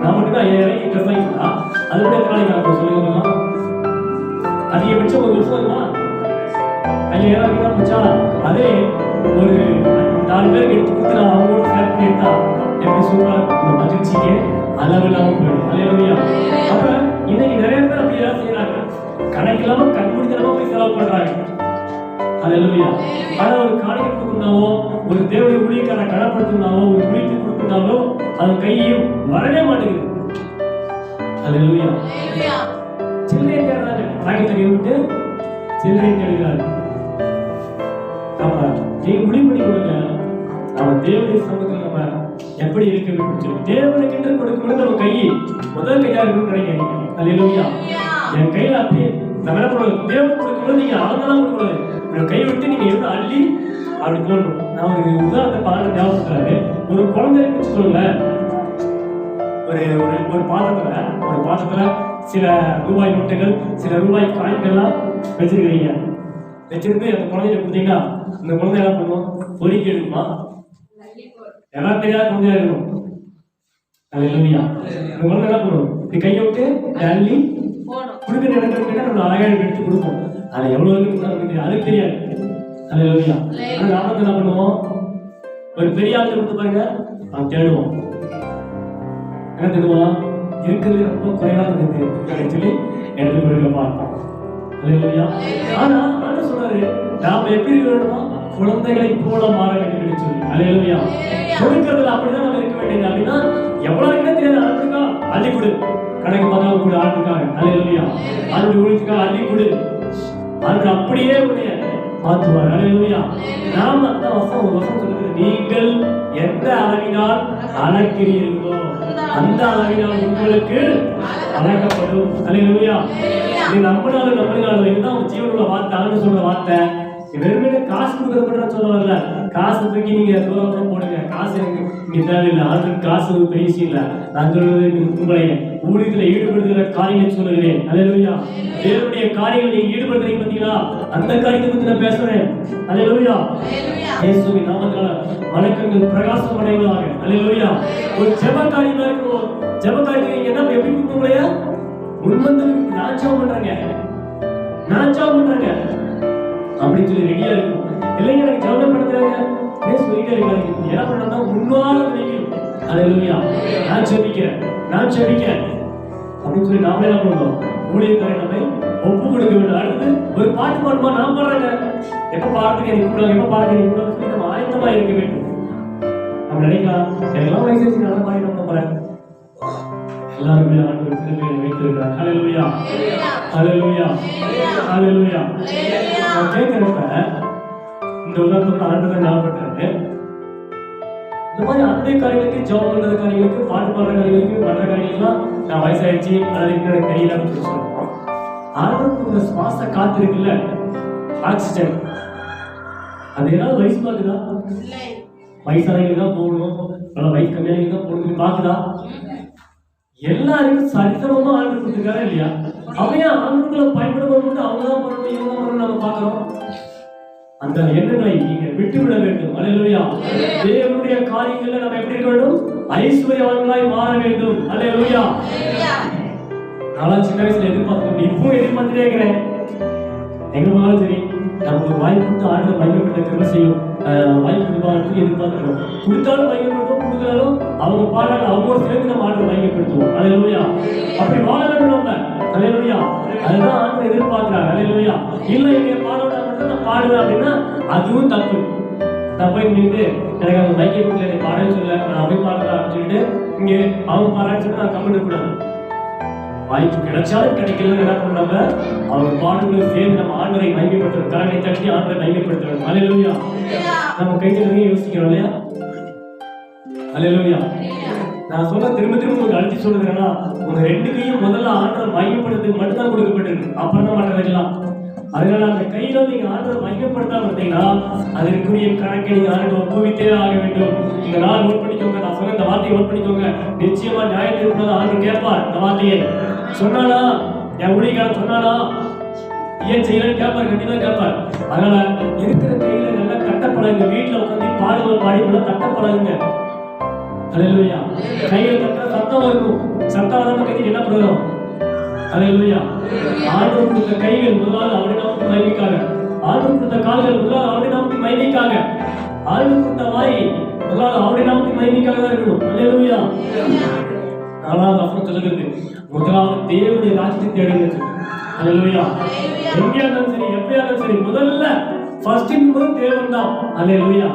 நான் மட்டுமே 5000 ட்ரெஸ் வாங்கினா அது கூட காலை வாங்குவேன். சொல்லுங்க, அதிகபட்சம் ஒரு வருஷம் வருமா? 5000 வாங்கினா அதே ஒரு 4 பேருக்கு எடுத்து கொடுத்து நான் அவங்களோட ஷேர் பண்ணி எடுத்தா எப்படி சூப்பரா இருக்கும். மகிழ்ச்சிக்கு அளவில்லாம போயிடும். அல்லேலூயா. அப்ப இன்னைக்கு நிறைய பேர் அப்படி எல்லாம் செய்யறாங்க, கணக்கில்லாம கண்மூடித்தனமா போய் செலவு பண்றாங்க. அல்லேலூயா. ஆனா ஒரு காணிக்கை கொடுக்கணும்னாவோ, ஒரு தேவனுடைய ஊழியக்காரனை கனப்படுத்தணும்னாவோ, ஒரு குளித்து கொடுக்கணும்னாவோ அது கையும் வரவே மாட்டேங்குது. அல்லேலூயா. சில்லறை தேடுறாங்க, பாக்கெட்டை விட்டு சில்லறை தேடுகிறார்கள். நீங்க முடிவு பண்ணி கொடுங்க, நம்ம தேவனுடைய சமூகத்தில் நம்ம எப்படி இருக்க வேண்டும். தேவனுக்கு என்று கொடுக்கணும் நம்ம கை முதல் கையா இருக்கணும் நினைக்கிறீங்க. அல்லேலூயா. என் கையில அப்படியே நம்ம என்ன பண்ணுவோம், தேவனுக்கு கொடுக்கணும். நீங்க அவங்கதான் கொடுக்கக்கூடாது, உங்க கை விட்டு நீங்க எடுத்து அள்ளி அப்படி போடணும். நான் ஒரு உதாரணத்தை பாருங்க ஞாபகப்படுறாரு. ஒரு குழந்தை வச்சுக்கோங்க, ஒரு பாத்திரத்துல சில ரூபாய் நோட்டுகள், சில ரூபாய் காயின்கள்லாம் வச்சிருக்கிறீங்க. வச்சிருந்து அந்த குழந்தைய கொடுத்தீங்கன்னா அந்த குழந்தை என்ன பண்ணுவோம், பொறிக்க எடுக்குமா? எல்லாம் தெரியாத குழந்தையா இருக்கும். அல்லேலூயா. அந்த குழந்தை என்ன பண்ணுவோம், இப்படி கையை விட்டு அள்ளி கொடுக்குற இடத்துல நம்ம அழகா எடுத்து கொடுப்போம். ஆனா எவ்வளவு இருக்கு அதுக்கு தெரியாது. அல்லேலூயா. ஆனா நாம என்ன பண்ணுவோம், ஒரு பெரிய ஆள் கொடுத்து பாருங்க, அவன் தேடுவோம். என்ன தேடுவோம், இருக்கிறது ரொம்ப குறைவாக இருக்கு சொல்லி எடுத்து கொடுக்க பார்ப்போம். அல்லேலூயா. ஆனா என்ன சொல்றாரு, நாம எப்படி இருக்கணுமா, குழந்தைகளை போல மாற வேண்டும் சொல்லி. அல்லேலூயா. கொடுக்கிறதுல அப்படிதான் நம்ம இருக்க வேண்டியது. அப்படின்னா எவ்வளவு இருக்குன்னு தெரியாது, ஆளுக்கா அள்ளி கொடு, கணக்கு பார்க்காம கூட ஆளுக்காக. அல்லேலூயா. ஆளுடைய ஊழியத்துக்காக அள்ளி கொடு, ஆளுக்கு அப்படியே உடைய மாற்றுவார். அல்லேலூயா. நாம அந்த ஒரு வசனம் சொல்லுது, நீங்கள் எந்த அளவினால் அளக்கிறீர்களோ அந்த அளவினால் உங்களுக்கு அளக்கப்படும். அல்லேலூயா. இது நம்மளால இதுதான் ஒரு ஜீவனுள்ள வார்த்தை, ஆண்டு சொல்ற வார்த்தை. வெறுமனே காசு கொடுக்கறத சொல்ல வரல, காசு தூக்கி நீங்க தூரம் போடுங்க, காசு எனக்கு இங்க தேவையில்லை. ஆளுக்கு காசு ஒரு பெரிய விஷயம் இல்லை. நான் சொல்றது உங்களை ஊழியத்துல ஈடுபடுகிற காரியங்களை சொல்லுகிறேன். அல்லேலூயா. தேவனுடைய காரியங்களை நீங்க ஈடுபடுறீங்க பார்த்தீங்களா, அந்த காரியத்தை பத்தி நான் பேசுறேன். அல்லேலூயா. இயேசுவின் நாமத்தினால வணக்கங்கள் பிரகாசம் அடைவதாக. அல்லேலூயா. ஒரு ஜெப காரியமா இருக்கும், ஜெப காரியத்தை நீங்க என்ன எப்படி கொடுத்தீங்களே முன்வந்து நான் ஜெபம் பண்றேங்க அப்படின்னு சொல்லி ரெடியா இருக்கும். இல்லைங்க எனக்கு ஜெபம் பண்றாங்க சொல்லிட்டே இருக்காங்க. என்ன பண்ணா முன்னால நினைக்கணும். அல்லேலூயா. நான் ஜெபிக்கிறேன் அப்படின்னு சொல்லி நாம என்ன பண்ணணும், ஊழியக்காரரை நம்மை ஒப்பு கொடுக்க வேண்டும். அடுத்து ஒரு பாட்டு பாடுமா, நான் பாடுறேங்க, எப்ப பாடுறதுக்கு எனக்கு கூட, எப்ப பாடுறதுக்கு கூட சொல்லி நம்ம ஆயத்தமா இருக்க வேண்டும். நம்ம நினைக்கலாம், எல்லாம் வயசு நல்லா பாடி நம்ம போறேன். எல்லாருமே ஆண்டவர் திருமையை வைத்திருக்கிறார். ஹல்லேலூயா. ஹல்லேலூயா. ஹல்லேலூயா. நான் கேட்கிறப்ப இந்த உலகத்தோட ஆண்டவர் ஞாபகப்படுறாரு. இந்த மாதிரி அன்றைய காரியங்களுக்கு, ஜெபம் பண்றது காரியங்களுக்கு, பாட்டு பாடுற காரியங்களுக்கு, மற்ற காரியங்கள்லாம் நான் வயசாயிடுச்சு அது எனக்கு தெரியல அப்படின்னு சொல்லுவோம். ஆண்டவருக்கு சுவாச காத்து இருக்குல்ல, ஆக்சிஜன், அது ஏதாவது வயசு பார்க்குதா? வயசானவங்க தான் போகணும், நல்லா வயசு கம்மியாக தான் போகணும் பார்க்குதா? எல்லாருக்கும் சரிசமமா ஆண்டு கொடுத்துருக்காரா இல்லையா? அவையா ஆண்டுகளை பயன்படுத்தும் அவங்க தான் பண்ணணும், இவங்க தான் பண்ணணும் நம்ம பார்க்கிறோம். அந்த எண்ணங்களை நீங்க விட்டுவிட வேண்டும். அல்லேலூயா. தேவனுடைய காரியங்கள்ல நம்ம எப்படி இருக்க வேண்டும்? ஐஸ்வர்யவான்களாய் மாற வேண்டும். அல்லேலூயா. நான் சின்ன வயசுல எதிர்பார்க்கிறேன், இப்போ எதிர்பார்த்துட்டே இருக்கிறேன். எங்க போனாலும் சரி நமக்கு வாய்ப்பு கொடுத்து ஆண்டு பயன்படுத்த கிருபை செய்யும். வாய்ப்பு கொடுப்பாங்க எதிர்பார்க்கிறோம். கொடுத்தாலும் பயன்படுத்துவோம், கொடுக்கறாலும் அவங்க பாடுறாங்க, அவங்களோட சேர்ந்து நம்ம ஆண்டு பயன்படுத்துவோம். அல்லேலூயா. அப்படி வாழ வேண்டும் நம்ம. அல்லேலூயா. அதுதான் ஆண்டு எதிர்பார்க்கிறாங்க. அல்லேலூயா. இல்ல இங்க பாடோட மட்டும் நான் பாடுவேன் அப்படின்னா அதுவும் தப்பு. நான் போய் நின்று எனக்கு அவங்க மைக்கை கொடுக்கல, பாடன்னு சொல்ல, நான் அப்படி பாடுறேன் அப்படின்னு சொல்லிட்டு இங்கே அவங்க பாடுறான்னு சொல்லிட்டு நான் கமெண்ட் கூடாது. வாய்ப்பு கிடைச்சாலும் கிடைக்கல என்ன பண்ணாம அவங்க பாடுகளும் சேர்ந்து நம்ம ஆண்டரை மையப்படுத்துறோம். கரங்களை தட்டி ஆண்டரை மையப்படுத்துறோம். அல்லேலூயா. நம்ம கைத்தொடங்கி யோசிக்கிறோம் இல்லையா? அல்லேலூயா. நான் சொன்ன திரும்ப உங்களுக்கு அழுத்தி சொல்லுகிறேன்னா, உங்க ரெண்டு கையும் முதல்ல ஆண்டரை மையப்படுத்துறதுக்கு மட்டும்தான் கொடுக்கப்பட்டிருக்கு. அப்புறம் தான் மற்றதெல்லாம். அதனால அந்த கையில நீங்க ஆண்டரை மையப்படுத்தாம இருந்தீங்கன்னா அதற்குரிய கணக்கை நீங்க ஆண்டு ஒப்புவித்தே ஆக வேண்டும். இந்த நாள் நோட் பண்ணிக்கோங்க. நான் சொன்ன இந்த வார்த்தையை நோட் பண்ணிக்கோங்க. நிச்சயமா நியாயத்தில் இருப்பது ஆண்டு கேட்பார். இந்த வார்த்தையை சொன்னானா, என் ஊழியக்காரன் சொன்னானா, ஏன் செய்யலன்னு கேட்பார், கண்டிப்பா கேட்பார். அதனால இருக்கிற கையில நல்லா கட்டப்படாதுங்க. வீட்டுல உட்காந்து பாடுகள் பாடி கட்டப்படாதுங்க. அல்லேலூயா. கையில கட்ட சத்தம் இருக்கும். சத்தம் வராம கட்டி என்ன பண்ணுறோம்? அல்லேலூயா. ஆண்டவர் கொடுத்த கைகள் முதலாவது அவருடைய நாமத்தின் மகிமைக்காக, ஆண்டவர் கொடுத்த கால்கள் முதலாவது அவருடைய நாமத்தின் மகிமைக்காக, ஆண்டவர் கொடுத்த வாய் முதலாவது அவருடைய நாமத்தின் மகிமைக்காக தான் இருக்கணும். அல்லேலூயா. நாலாவது வசனம் சொல்லுகிறது, முதலாவது தேவனுடைய ராஜ்யத்தை தேடுகிறது. அல்லேலூயா. எங்கேயா இருந்தாலும் சரி, எப்பயா இருந்தாலும் சரி, முதல்ல ஃபர்ஸ்ட் இன்பம் தேவன் தான். அல்லேலூயா.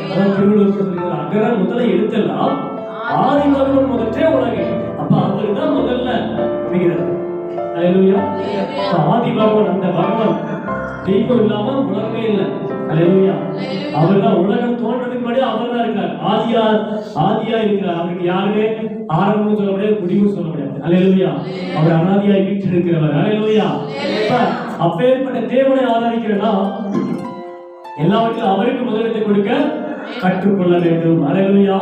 அதான் திருவள்ளுவர் சொல்லுகிறது, அகர முதல்ல எழுத்தெல்லாம் ஆதி பகவன் முதற்றே உலகு. அப்ப அவருக்கு தான் முதல்ல அப்படிங்கிறது. அல்லேலூயா. ஆதி பகவான், அந்த பகவான் தெய்வம் இல்லாம உலகமே இல்லை. அல்லேலூயா. அவர் தான் உலகம் தோன்றதுக்கு முன்னாடி அவர் தான் இருக்கார். ஆதியா இருக்கிறார். அவருக்கு யாருமே ஆரம்பமும் சொல்ல முடியாது, முடிவும் சொல்ல முடியாது. அல்லேலூயா. அவர் அனாதியாய் வீட்டில் இருக்கிறவர். அல்லேலூயா. அப்பேற்பட்ட தேவனை ஆராதிக்கிறனா எல்லாவற்றையும் அவருக்கு முதலிடத்தை கொடுக்க கற்றுக்கொள்ள வேண்டும். அல்லேலூயா.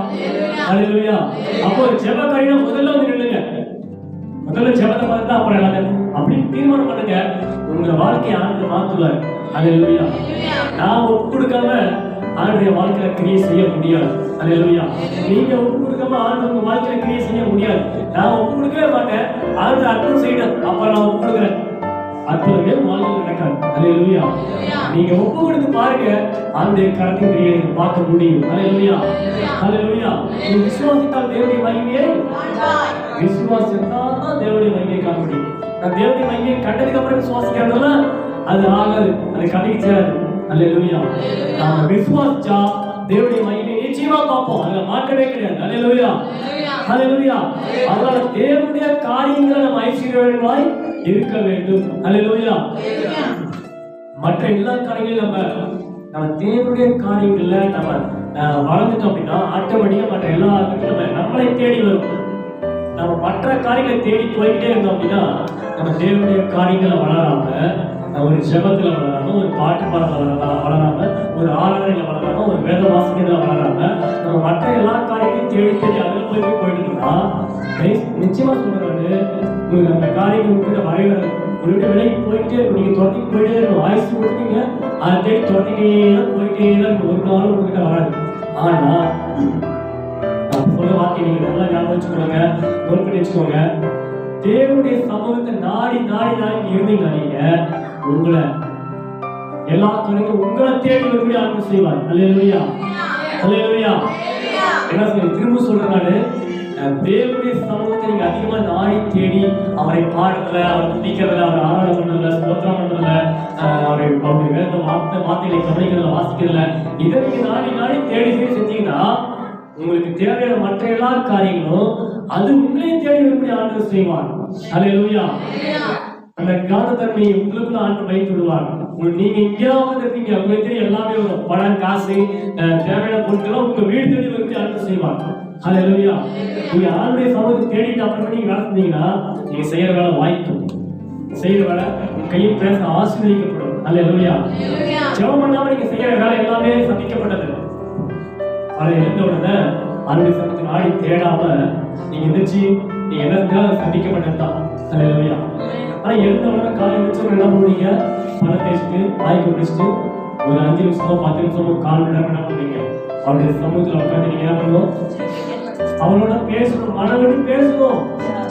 அல்லேலூயா. அப்போ ஜெபக்காரியா முதல்ல வந்து நில்லுங்க. முதல்ல ஜெபத்தை பார்த்து அப்புறம் எல்லாமே அப்படின்னு தீர்மானம் பண்ணுங்க. உங்க வாழ்க்கையை ஆண்டு மாத்துவார். அல்லேலூயா. நான் ஒப்பு கொடுக்காம ஆண்டுடைய வாழ்க்கையில கிரியை செய்ய முடியாது. அல்லேலூயா. நீங்க ஒப்பு கொடுக்காம ஆண்டு உங்க வாழ்க்கையில கிரியை செய்ய முடியாது. நான் ஒப்பு கொடுக்கவே மாட்டேன், ஆண்டு அற்புதம் செய்யணும், அப்புறம் நான் ஒப்பு கொடுக்குறேன், அற்புதமே வாழ்க்கையில் நடக்காது. அல்லேலூயா. நீங்க ஒப்பு கொடுத்து பாருங்க, ஆண்டு கரத்தின் கிரியை பார்க்க முடியும். அல்லேலூயா. அல்லேலூயா. நீ விசுவாசித்தால் தேவனுடைய மகிமையை விசுவாசித்தால் தான் தேவனுடைய மகிமையை காண முடியும். நான் தேவனுடைய மகிமையை கண்டதுக்கு அப்புறம் விசுவாசிக்கிறதுல அது ஆகாது, அது கடைக்கு சேராது. அல்லேலூயா. நாம விசுவாசிச்சா தேவனுடைய மகிமையை நிச்சயமா பார்ப்போம். அதுல மாற்றமே கிடையாது. அல்லேலூயா. அல்லேலூயா. அதனால தேவனுடைய காரியங்களை நம்ம ஐஸ்வர்யவான்களாய் இருக்க வேண்டும். அல்லேலூயா. மற்ற எல்லா காரியங்களும் நம்ம தேவனுடைய காரியங்கள்ல நம்ம வளர்ந்துட்டோம் அப்படின்னா ஆட்டோமேட்டிக்கா மற்ற எல்லா காரியங்களும் நம்மளை தேடி வரும். நம்ம மற்ற காரியங்களை தேடி போய்கிட்டே இருந்தோம் அப்படின்னா நம்ம தேவனுடைய காரியங்களை வளராம, ஒரு ஜெபத்துல வளராம, ஒரு பாட்டு பாடல வளராம, ஒரு ஆராதனையில வளராம, ஒரு வேத வாசிக்கிறதுல வளராம, நம்ம மற்ற எல்லா காரியத்தையும் தேடி தேடி அதில் போயிட்டு இருக்கோம்னா நிச்சயமா சொல்றாரு, உங்களுக்கு அந்த காரியங்கள் உங்களுக்கு வரைய ஒரு விலைக்கு போயிட்டே இருக்கும். நீங்க துரத்திட்டு போயிட்டே இருக்கும். ஆயுசு கொடுத்தீங்க, அதை தேடி துரத்திட்டே தான் போயிட்டே தான் இருக்கும். ஒரு நாளும் உங்ககிட்ட வராது. ஆனா சொல்ல வார்த்தை நீங்க நல்லா ஞாபகம் வச்சுக்கோங்க, நோட் பண்ணி வச்சுக்கோங்க. தேவனுடைய சமூகத்தை நாடி நாடி நாடி இருந்தீங்க, நீங்க உங்களை எல்லா துறைக்கும் உங்களை தேடி வரக்கூடிய ஆண்டு செய்வார். அல்லேலூயா. அல்லேலூயா. என்ன சொல்ல திரும்ப சொல்றாரு, தேவனுடைய சமூகத்தை நீங்க அதிகமா நாடி தேடி அவரை பாடுறதுல, அவர் துதிக்கிறதுல, அவர் ஆராதனை பண்றதுல, ஸ்தோத்திரம் பண்றதுல, அவருடைய வேத வார்த்தைகளை கவனிக்கிறதுல, வாசிக்கிறதுல, இதை நீங்க நாடி நாடி தேடி தேடி செஞ்சீங்கன்னா உங்களுக்கு தேவையான மற்ற எல்லா காரியங்களும் அது உங்களையும் தேடி வரக்கூடிய ஆண்டு செய்வார். அல்லேலூயா. அந்த காரணத்தன்மையை உங்களுக்குள்ள ஆண்டு வைத்து விடுவார். நீங்க எங்கேயாவது இருக்கீங்க, உங்களுக்கு தெரியும் எல்லாமே வரும். பணம், காசு, தேவையான பொருட்கள் உங்க வீடு தேடி வரக்கூடிய ஆண்டு செய்வார். அல்லேலூயா. நீங்க ஆண்டுடைய சமூகத்தை தேடிட்டு அப்புறமா நீங்க வேலை செஞ்சீங்கன்னா நீங்க செய்யற வேலை வாய்க்கும், செய்யற வேலை கையில் பேச ஆசீர்வதிக்கப்படும். அல்லேலூயா. ஜெபம் பண்ணாம நீங்க செய்யற வேலை எல்லாமே சந்திக்கப்பட்டது. அதை எழுந்த உடனே அவருடைய சமூகத்தில் ஆடி தேடாம நீங்க எந்திரிச்சு நீங்க என்ன செஞ்சாலும் சந்திக்க மாட்டேன்தான். அல்லேலூயா. ஆனா எழுந்த உடனே காலையில் வச்சு என்ன பண்ணுவீங்க? பணம் தேய்ச்சிட்டு வாய்க்கு பிடிச்சிட்டு ஒரு 5 நிமிஷமோ 10 நிமிஷமோ கால் மணி நேரம் என்ன பண்ணுவீங்க? அவருடைய சமூகத்தில் உட்காந்து நீங்க என்ன பண்ணுவோம்? அவரோட பேசணும், மனவிட்டு பேசணும்.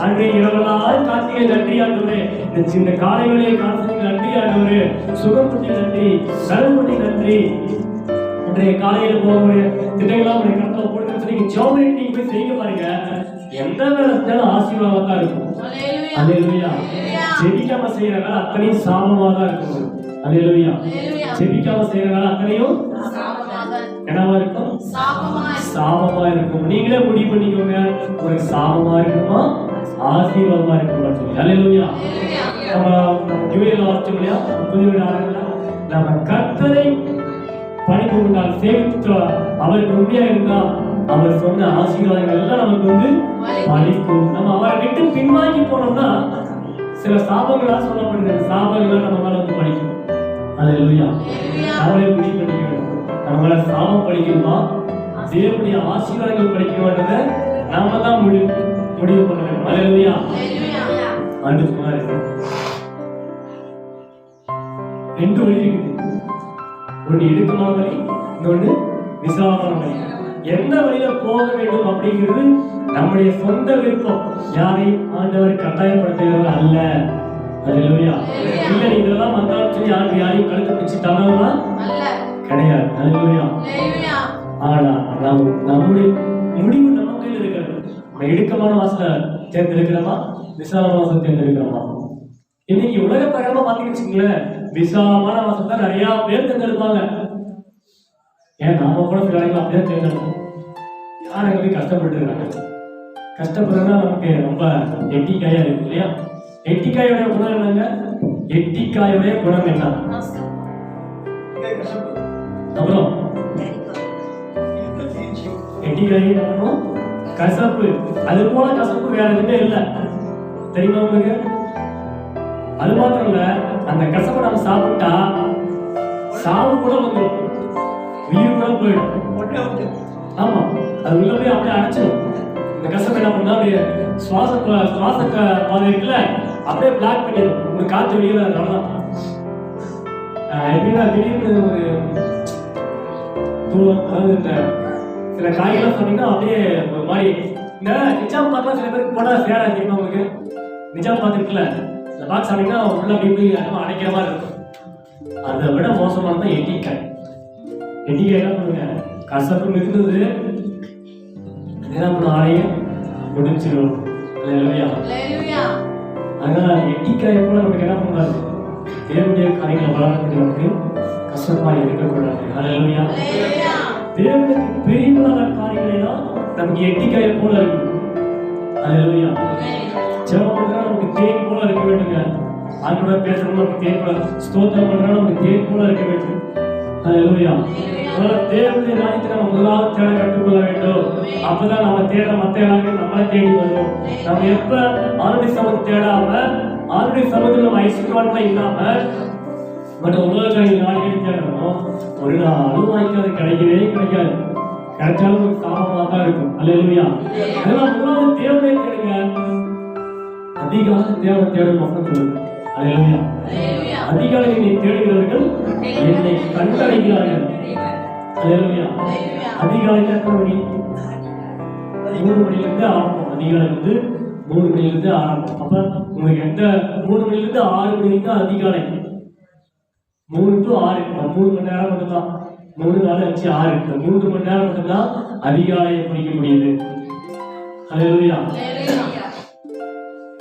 அன்றைய இரவெல்லாம் கார்த்திகை நன்றி ஆண்டவரே, இந்த சின்ன காலை வேளையை காலத்துக்கு நன்றி ஆண்டவரே, சுகம் குட்டி நன்றி, சரம் குட்டி நன்றி. இன்றைய காலையில் போகக்கூடிய திட்டங்கள்லாம் உடைய கருத்தில் போட்டு சொல்லி ஜோமனை நீங்க போய் செய்ய பாருங்க. எந்த வேலை செஞ்சாலும் ஆசீர்வாதமா தான் இருக்கும். அல்லேலூயா. ஜெபிக்காம செய்யற வேலை அத்தனையும் சாபமா தான் இருக்கும். அல்லேலூயா. ஜெபிக்காம செய்யற வேலை அத்தனையும் என்னவா இருக்கும்? சாபமா இருக்கும். நீங்களே முடிவு பண்ணிக்கோங்க, உங்களுக்கு சாபமா இருக்குமா ஆசீர்வாதமா இருக்குமா? அல்லேலூயா. நம்ம ஜூயல் வாசிச்சோம் இல்லையா? புதிய நம்ம கர்த்தரை பணிந்து கொண்டால் சேவித்து அவருக்கு உண்மையா இருந்தா அவர் சொன்ன ஆசீர்வாதங்கள் எல்லாம் நமக்கு வந்து பலிக்கும். நம்ம அவரை விட்டு பின்வாங்கி போனோம்னா சில சாபங்களா சொல்லப்படுது, சாபங்கள் நம்ம மேல வந்து பலிக்கும். அல்லேலூயா. அவரே முடிவு பண்ணிக்கணும், நம்மள சாபம் படிக்கணுமா தேவனுடைய ஆசீர்வாதங்கள் படிக்கணும்ன்றத நாம தான் முடிவு பண்ண வேண்டும். அல்லேலூயா. ஆண்டு சொன்னாரு 2 வழி இருக்குது. ஒன்று இடுக்கமான வழி, இன்னொன்று விசாலமான வழி. எந்த வழியில போக வேண்டும் அப்படிங்கிறது நம்முடைய சொந்த விருப்பம், யாரையும் ஆண்டவர் கட்டாயப்படுத்துகிறது அல்ல. அல்லேலூயா. இல்ல நீ இதெல்லாம் வந்தாலும் சரி யாரையும் கழுத்து பிடிச்சு தரலாம் கிடையாது. அல்லேலூயா. ஆனா நம்முடைய முடிவு நம்ம கையில் இருக்கிறது. நம்ம இடுக்கமான வாசலை தேர்ந்தெடுக்கிறோமா விசாலமான வாசலை தேர்ந்தெடுக்கிறோமா? இன்னைக்கு உலக பிரகாரமா பாத்தீங்கன்னு விசாலமான வாசல் தான் நிறைய பேர் தேர்ந்தெடுப்பாங்க. ஏன் நாம கூட சில இடங்கள் அப்படியே தேர்ந்தெடுப்போம். யார் அங்க போய் கஷ்டப்பட்டு இருக்காங்க? கஷ்டப்படுறதுனா நமக்கு ரொம்ப எட்டிக்காயா இருக்கு இல்லையா? எட்டிக்காயோட குணம் என்னங்க? எட்டிக்காயோடைய குணம் என்ன? அப்புறம் எட்டிக்காய் கசப்பு. அது போல கசப்பு வேற எதுவுமே இல்லை, தெரியுமா உங்களுக்கு? அது மாத்திரம் இல்ல, அந்த கசப்பை நம்ம சாப்பிட்டா சாவு கூட வந்துடும், உயிர் கூட போயிடும். ஆமா, அது உள்ள போய் அப்படியே அடைச்சிடும். இந்த கசப்பை என்ன பண்ணா அப்படியே சுவாச பாதை இருக்குல்ல அப்படியே பிளாக் பண்ணிடும். உங்களுக்கு காற்று வெளியே அவ்வளவுதான். எப்படின்னா திடீர்னு அதாவது இந்த சில காய்கள்லாம் சொன்னீங்கன்னா அப்படியே ஒரு மாதிரி இந்த நிஜாம் பாக்கெல்லாம் சில பேருக்கு போனா சேரா தெரியுமா உங்களுக்கு? நிஜாம் பாத்துருக்குல்ல இந்த பாக்ஸ் சாப்பிட்டீங்கன்னா உள்ள அப்படி அடைக்கிற மாதிரி இருக்கும். அதை விட மோசமானதான் எட்டிக்காய். எட்டிக்காய் என்ன பண்ணுங்க, கசப்பு மிகுந்தது என்ன பண்ணும், ஆடையை முடிச்சிடும். அதனால எட்டிக்காயை கூட நமக்கு என்ன பண்ணாது, தேவனுடைய காரியங்களை வளர்றதுக்கு நமக்கு கஷ்டமா இருக்கக்கூடாது. அல்லேலூயா. தேவனுக்கு பிரியமான காரியங்களை தான் நமக்கு எட்டிக்காயை போல இருக்கும். அல்லேலூயா. ஜெபம் பண்றா நமக்கு தேன் போல இருக்க வேண்டுங்க. ஆண்டோட பேசணும் நமக்கு தேன் போல, ஸ்தோத்திரம் பண்றா நமக்கு தேன் போல இருக்க வேண்டும். அல்லேலூயா. தேவனுடைய ராஜ்யத்தை நம்ம முதலாவது தேட கற்றுக்கொள்ள வேண்டும். அப்பதான் நம்ம தேட மத்த எல்லாமே நம்மளை தேடி வரும். நம்ம எப்ப ஆளுடைய சமூகத்தை தேடாம ஆளுடைய சமூகத்தில் நம்ம ஐஸ்வர்யமா இல்லாம மற்ற உலகக்காரங்க நாளைக்கு தேடணும், ஒரு நாளும் வாய்க்காது, கிடைக்கவே கிடைக்காது. கிடைச்சாலும் ஒரு சாபமா தான் இருக்கும். அல்லேலூயா. அதெல்லாம் முதலாவது தேவனை தேடுங்க. அதிகாலை தேவனை தேடும் வசனம். அல்லேலூயா. அதிகாலை நீ தேடுகிறவர்கள் என்னை கண்டடைகிறார்கள். அல்லேலூயா. அதிகாலை எத்தனை மணி? 3 மணிலிருந்து ஆரம்பம். அதிகாலை வந்து 3 மணிலிருந்து ஆரம்பம். அப்ப உங்களுக்கு எந்த 3 மணிலிருந்து 6 மணி வரைக்கும் அதிகாலை, 3 to 6 3 மணி நேரம் மட்டும்தான். 3 4 5 6 3 மணி நேரம் மட்டும்தான் அதிகாலையை படிக்க முடியுது. அல்லேலூயா.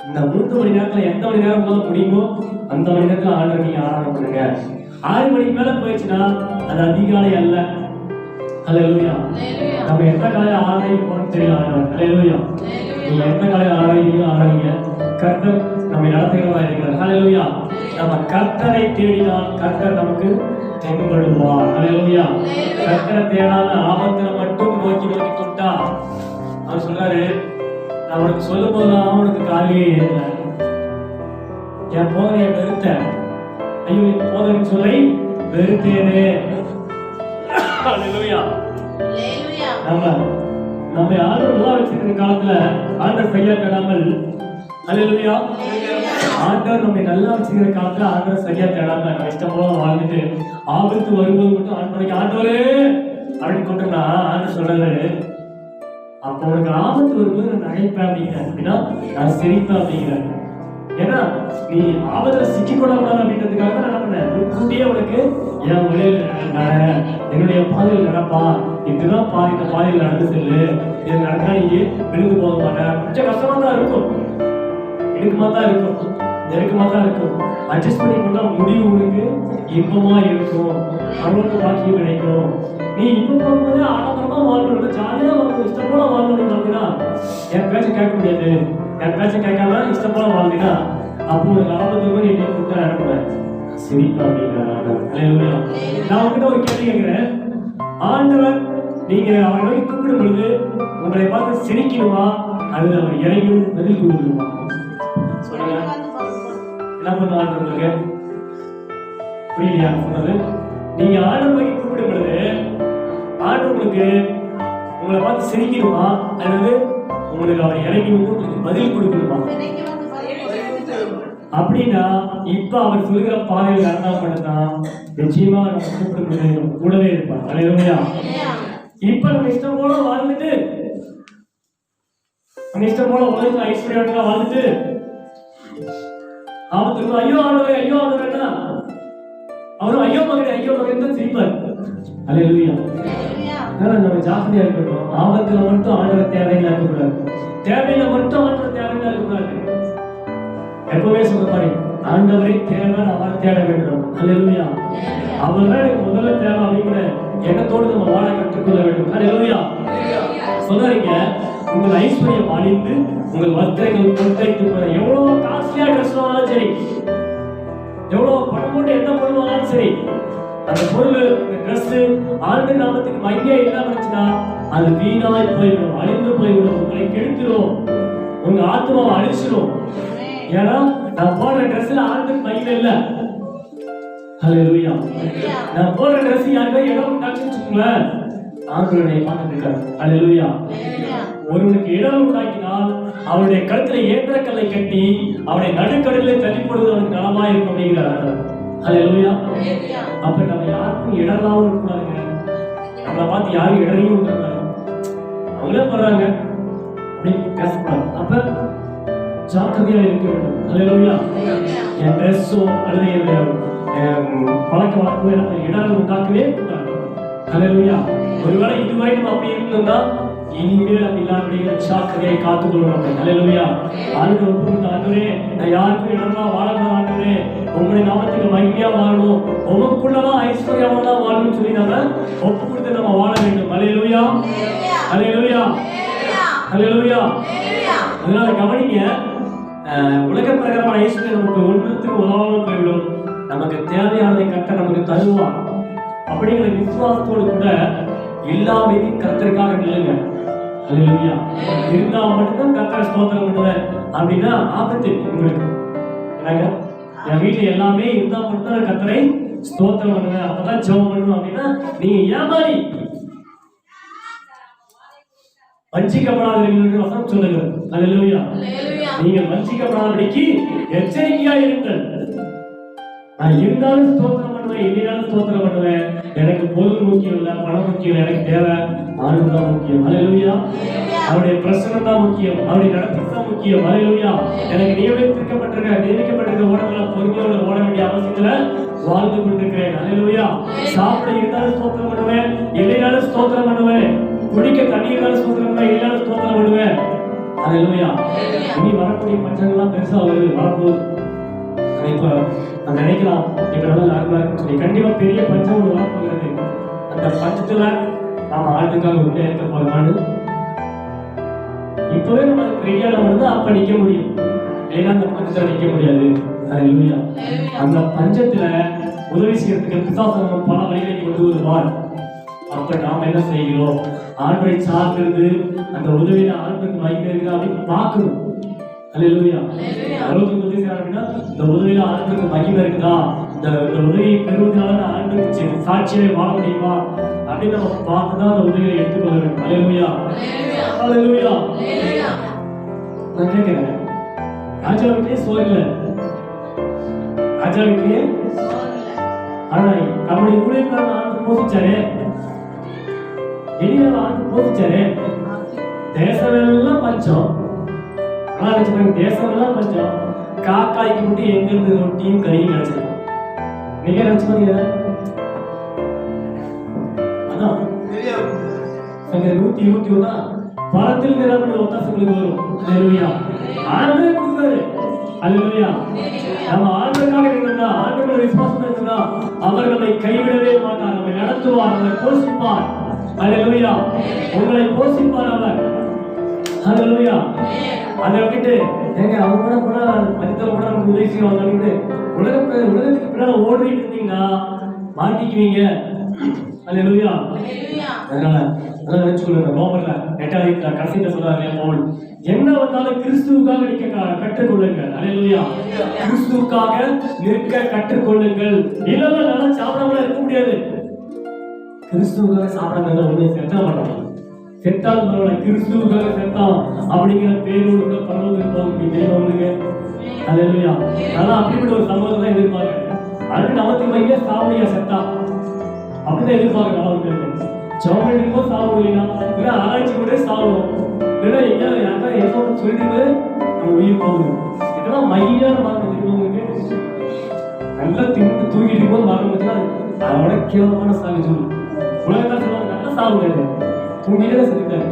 இந்த 3 மணி நேரத்துல எந்த மணி நேரம் போல முடியுமோ அந்த மணி நேரத்துல ஆண்டவரை நீங்க ஆராதனை பண்ணுங்க. 6 மணிக்கு மேல போயிடுச்சுன்னா அது அதிகாலை அல்ல. அல்லேலூயா. நம்ம எந்த காலையில ஆராதனை போறோம்னு தெரியல. அல்லேலூயா. நீங்க எந்த காலையில ஆராதனை கர்த்தர் நம்மை நடத்துகிறதா இருக்கிறார். அல்லேலூயா. நம்ம கர்த்தரை தேடினால் கர்த்தர் நமக்கு தென்படுவார். அல்லேலூயா. கர்த்தரை தேடாத ஆபத்துல மட்டும் நோக்கி கொண்டா அவர் சொல்றாரு, நான் உனக்கு சொல்லும் போதுதான் அவனுக்கு காலையே ஏறல. என் போதனையை வெறுத்தேன், ஐயோ என் போதனை சொல்லை வெறுத்தேனே. அல்லேலூயா. நம்ம ஆண்டவர் நல்லா வச்சிருக்கிற காலத்துல ஆண்டவர் சரியா தேடாமல், அல்லேலூயா, ஆண்டவர் நம்ம நல்லா வச்சிருக்கிற காலத்துல ஆண்டவர் சரியா தேடாம நம்ம இஷ்டம் போல வாழ்ந்துட்டு ஆபத்து வரும்போது மட்டும் ஆண்டவரே அப்படின்னு கொண்டோம்னா ஆண்டவர் சொல்றாரு, அப்போ உனக்கு ஆபத்து வரும்போது நான் நகைப்பேன் அப்படின்னா நான் சிரிப்பேன் அப்படிங்கிறேன். ஏன்னா நீ ஆபத்துல சிக்கிக்கொள்ளக்கூடாது அப்படின்றதுக்காக நான் என்ன பண்ணேன், முன்கூட்டியே உனக்கு என் வழியில் என்னுடைய பாதையில் நடப்பா, இப்படிதான் பாதி இந்த பாதையில் நடந்து செல்லு, இது நடந்தா நீ விழுந்து போக மாட்டேன். கொஞ்சம் கஷ்டமா தான் இருக்கும், இடுக்கமா தான் இருக்கும், நெருக்கமா தான் இருக்கும். அட்ஜஸ்ட் பண்ணி கொண்டா முடிவு உனக்கு இன்பமா இருக்கும், அவங்களுக்கு பாக்கியம் கிடைக்கும். நீ இப்ப போகும்போது ஆடம்பரமா வாழ்க்கணும், ஜாலியா வாழ்க்கணும், இஷ்டம் போல வாழ்க்கணும் பார்த்தீங்கன்னா என் பேச்சை கேட்க முடியாது. என் பேச்சை கேட்காம இஷ்டம் போல வாழ்ந்தீங்கன்னா அப்போ உனக்கு ஆபத்து போய் என்ன கொடுத்தா அனுப்புறேன் சிரிப்பா அப்படிங்கிற. நான் உங்ககிட்ட ஒரு கேள்வி கேட்கிறேன், ஆண்டவர் நீங்க அவரை நோக்கி கூப்பிடும் பொழுது உங்களை பார்த்து சிரிக்கணுமா அல்லது அவர் இறங்கி பதில் கொடுக்கணுமா? சொல்லுங்க, என்ன பண்ணுவாங்க உங்களுக்கு புரியலையா சொன்னது? நீங்க ஆண்டவர் நோக்கி கூப்பிடும் பொழுது ஆண்டவர் உங்களுக்கு உங்களை பார்த்து சிரிக்கணுமா அல்லது உங்களுக்கு அவர் இறங்கி உங்களுக்கு பதில் கொடுக்கணுமா? அப்படின்னா இப்ப அவர் சொல்லுகிற பாதையில் நடந்தால் மட்டும்தான் நிச்சயமா நம்ம கூப்பிடும் கூடவே இருப்பார். அல்லேலூயா. இப்ப நம்ம இஷ்டம் போல வாழ்ந்துட்டு நம்ம இஷ்டம் போல உலகத்துல ஐஸ்வர்யா வாழ்ந்துட்டு ஆபத்து ஐயோ ஆண்டவரேன்னா அவரும் ஐயோ மகன் தான் சிரிப்பார். அல்லேலூயா. நம்ம ஜாக்கிரதையா இருக்கணும். ஆபத்துல மட்டும் ஆண்டவர் தேவையில்லை இருக்கக்கூடாது, தேவையில்லை மட்டும் ஆண்டவர் தேவையில்லை இருக்கக்கூடாது. எப்பவுமே சொல்ற மாதிரி ஆண்டவரை தேவை, அவர் தேட வேண்டும். அல்லேலூயா. அவர்தான் எனக்கு முதல்ல தேவை அப்படிங்கிற எண்ணத்தோடு நம்ம வாழ கற்றுக்கொள்ள வேண்டும். அல்லேலூயா. சொல்றீங்க, உங்கள் ஐஸ்வர்யம் அழிந்து உங்கள் வஸ்திரங்கள் பொறுத்தைத்து எவ்வளவு காஸ்ட்லியா ட்ரெஸ் வாங்கினாலும் சரி, எவ்வளவு பணம் போட்டு எந்த பொருள் வாங்கினாலும் சரி, அந்த பொருள் ட்ரெஸ் ஆண்டு நாமத்துக்கு மையே இல்லாம இருந்துச்சுன்னா அது வீணாய் போய்விடும், அழிந்து போய்விடும், உங்களை கெடுத்துடும், உங்க ஆத்மாவை அழிச்சிடும். ஏன்னா நான் போடுற ட்ரெஸ்ல ஆண்டுக்கு மையம் இல்ல. அல்லேலூயா. நான் போடுற ட்ரெஸ் யாருக்கோ இடம் உண்டாச்சுங்களேன், ஆண்டவரை பார்த்துட்டு இருக்காரு. அல்லேலூயா. ஒருவனுக்கு இடம் உண்டாக்கினால் அவருடைய கழுத்துல ஏற்ற கல்லை கட்டி அவனை நடுக்கடலில் தள்ளி போடுவது அவனுக்கு நலமா இருக்கும் அப்படிங்கிறார். அல்லேலூயா. அப்ப நம்ம யாருக்கும் இடலாவும் இருக்கக்கூடாதுங்க, நம்மளை பார்த்து யாரும் இடரையும் இருக்கக்கூடாது, அவங்களே பண்றாங்க அப்படின்னு பேசக்கூடாது. அப்ப ஜாக்கிரதையா இருக்க வேண்டும். அல்லேலூயா. என் ட்ரெஸ்ஸோ அல்லது பழக்க வழக்கமோ இடர்கள் உண்டாக்கவே கூடாது. அல்லேலூயா. ஒருவேளை இதுவரை நம்ம அப்படி இருந்தோம்னா இனிமேல் அப்படி இல்லாம ஜாக்கிரதையை காத்துக்கொள்ளணும். அல்லேலூயா. ஆண்டவரை ஒப்புக்கொண்டு, ஆண்டவரே நான் யாருக்கும் இடம்லாம் வாழணும், ஆண்டவரே உங்களுடைய நாமத்துக்கு மகிமையா வாழணும், உங்களுக்குள்ளதான் ஐஸ்வர்யமா தான் வாழணும்னு சொல்லி நம்ம ஒப்பு கொடுத்து நம்ம வாழ வேண்டும். அல்லேலூயா. அல்லேலூயா. அல்லேலூயா. அதனால கவனிங்க, உலக பிரகாரமான ஐஸ்வர்யம் நமக்கு ஒன்றுத்துக்கு உதவாமல் போய்விடும், நமக்கு தேவையானதை கர்த்தர் நமக்கு தருவார். அப்படிங்கிற விசுவாசத்தோடு கூட எல்லாமையும் கர்த்தருக்காக நில்லுங்க. அல்லேலூயா. இருந்தா மட்டும்தான் கர்த்தரை ஸ்தோத்திரம் பண்ணுவேன் அப்படின்னா ஆபத்து உங்களுக்கு. என் வீட்டுல எல்லாமே இருந்தா மட்டும்தான் கர்த்தரை ஸ்தோத்திரம் பண்ணுவேன், அப்பதான் ஜெபம் பண்ணணும் அப்படின்னா நீங்க ஏமாறி வஞ்சிக்கப்படாதீர்கள் வசனம் சொல்லுங்கள். அல்லேலூயா. நீங்கள் வஞ்சிக்கப்படாதபடிக்கு எச்சரிக்கையா இருங்கள். நான் இருந்தாலும் ஸ்தோத்திரம் பண்ணுவேன், இல்லைனாலும் ஸ்தோத்திரம் பண்ணுவேன். எனக்கு பொருள் முக்கியம் இல்லை, பணம் முக்கியம் இல்லை, எனக்கு தேவை ஆண்டவர் தான் முக்கியம். அல்லேலூயா. அவருடைய பிரசன்னம் தான் முக்கியம், அவருடைய நடத்தை தான் முக்கியம். அல்லேலூயா. எனக்கு நியமிக்கப்பட்டிருக்க ஓடங்களை பொறுமையோட ஓட வேண்டிய அவசியத்துல வாழ்ந்து கொண்டிருக்கிறேன். அல்லேலூயா. சாப்பிட இருந்தாலும் ஸ்தோத்திரம் பண்ணுவேன், இல்லைனாலும் ஸ்தோத்திரம் பண்ணுவேன். குடிக்க தண்ணி இருந்தாலும் ஸ்தோத்திரம் பண்ணுவேன், இல்லைனாலும் ஸ்தோத்திரம் பண்ணுவேன். அல்லேலூயா. இனி வரக்கூடிய பஞ்சங்கள்லாம் பெருசா வரப்போகுது. இப்ப நம்ம நினைக்கலாம் இப்ப நல்லா நார்மலா இருக்குன்னு சொல்லி, கண்டிப்பா பெரிய பஞ்சம் ஒரு வரப்போகிறது. அந்த பஞ்சத்துல நாம ஆண்டுக்காக உள்ள இருக்க போறோமான்னு இப்பவே நம்ம ரெடியான வந்து அப்ப நிக்க முடியும், இல்லைன்னா அந்த பஞ்சத்துல நிக்க முடியாது. அல்லேலூயா. அந்த பஞ்சத்துல உதவி செய்யறதுக்கு பிசாசு பல வழிகளை கொண்டு வருவார். அப்ப நாம என்ன செய்கிறோம், ஆண்டவரை சார்ந்திருந்து அந்த உதவியில ஆண்டவருக்கு மகிமை இருக்குதா அப்படின்னு பார்க்கணும். அல்லேலூயா. ஆரோக்கியம் உதவி செய்யறாங்க அப்படின்னா இந்த உதவியில ஆண்டவருக்கு மகிமை இருக்குதா, இந்த உதவியை பெறுவதனால ஆண்டவருக்கு சாட்சியை வாழ முடியுமா அப்படின்னு நம்ம பார்த்துதான் அந்த உதவியை எடுத்துக்கொள்ள வேண்டும். அல்லேலூயா, அல்லேலூயா. நான் கேட்கிறேன், ராஜா வீட்லயே சோறு இல்லை, ராஜா வீட்லயே ஆனா அவருடைய ஊழியக்காரன் ஆண்டு போதிச்சாரு, எளிய ஆண்டு போதிச்சாரு. தேசமெல்லாம் பஞ்சம், ஆனா தேசமெல்லாம் பஞ்சம், காக்காய்க்கு மட்டும் எங்க இருந்து ரொட்டியும் கறியும் கிடைச்சிருக்கும். நீங்க நினைச்சு பாருங்க, அதான் 121 பணத்தில் நிரம்பின ஒத்தாசைகளுக்கு வரும். அல்லேலூயா, ஆண்டவரே கொடுத்தாரு. அல்லேலூயா, நம்ம ஆண்டவருக்காக இருந்தா, ஆண்டவருடைய விசுவாசம் இருந்தா அவர் நம்மை கைவிடவே மாட்டார், நம்மை நடத்துவார், நம்மை போஷிப்பார். அல்லேலூயா, உங்களை போஷிப்பார் அவர். அல்லேலூயா. அதை விட்டுட்டு ஏங்க அவங்க கூட கூட மனிதர் கூட நமக்கு உதவி செய்வாங்க அப்படின்னு உலகத்துக்கு பின்னால ஓடிட்டு இருந்தீங்கன்னா மாட்டிக்குவீங்க. அல்லேலூயா. அதனால நினைச்சுக்கொள்ளுங்க, ரோமர்ல 8 கடைசியில சொல்றாரு பவுல், என்ன வந்தாலும் கிறிஸ்துவுக்காக நிற்க கற்றுக்கொள்ளுங்கள். அல்லேலூயா, கிறிஸ்துவுக்காக நிற்க கற்றுக்கொள்ளுங்கள். இல்லைன்னா நல்லா சாப்பிடாமல இருக்க முடியாது. கிறிஸ்துவுக்காக சாப்பிடாம ஒண்ணு செத்தா மாட்டோம், செத்தாலும் பரவாயில்ல, கிறிஸ்துவுக்காக செத்தான் அப்படிங்கிற பேரோடு கூட பரவலுக்கு போக முடியும் உங்களுக்கு. அல்லேலூயா. அதனால அப்படிப்பட்ட ஒரு சம்பவத்தை தான் எதிர்பார்க்கிறேன். அது நமக்கு மைய சாவடியா செத்தா அப்படிதான் எதிர்பார்க்கிறேன். அவருக்கு ஜோமனிக்கோ சாவடினா இல்லை ஆராய்ச்சி கூட சாவணும், இல்லை எங்கேயாவது யாருக்கா ஏதோ சொல்லிட்டு நம்ம உயிர் போகணும். இதெல்லாம் மையான மரணம் தெரியும் உங்களுக்கு. நல்லா தின்னு தூங்கிட்டு இருக்கும்போது மரணம் வச்சுன்னா அதோட கேவலமான சாவி சொல்லு. உலகத்தான் சொல்லுவாங்க நல்லா சாவுங்க, தூங்கிட்டே சொல்லிட்டாரு.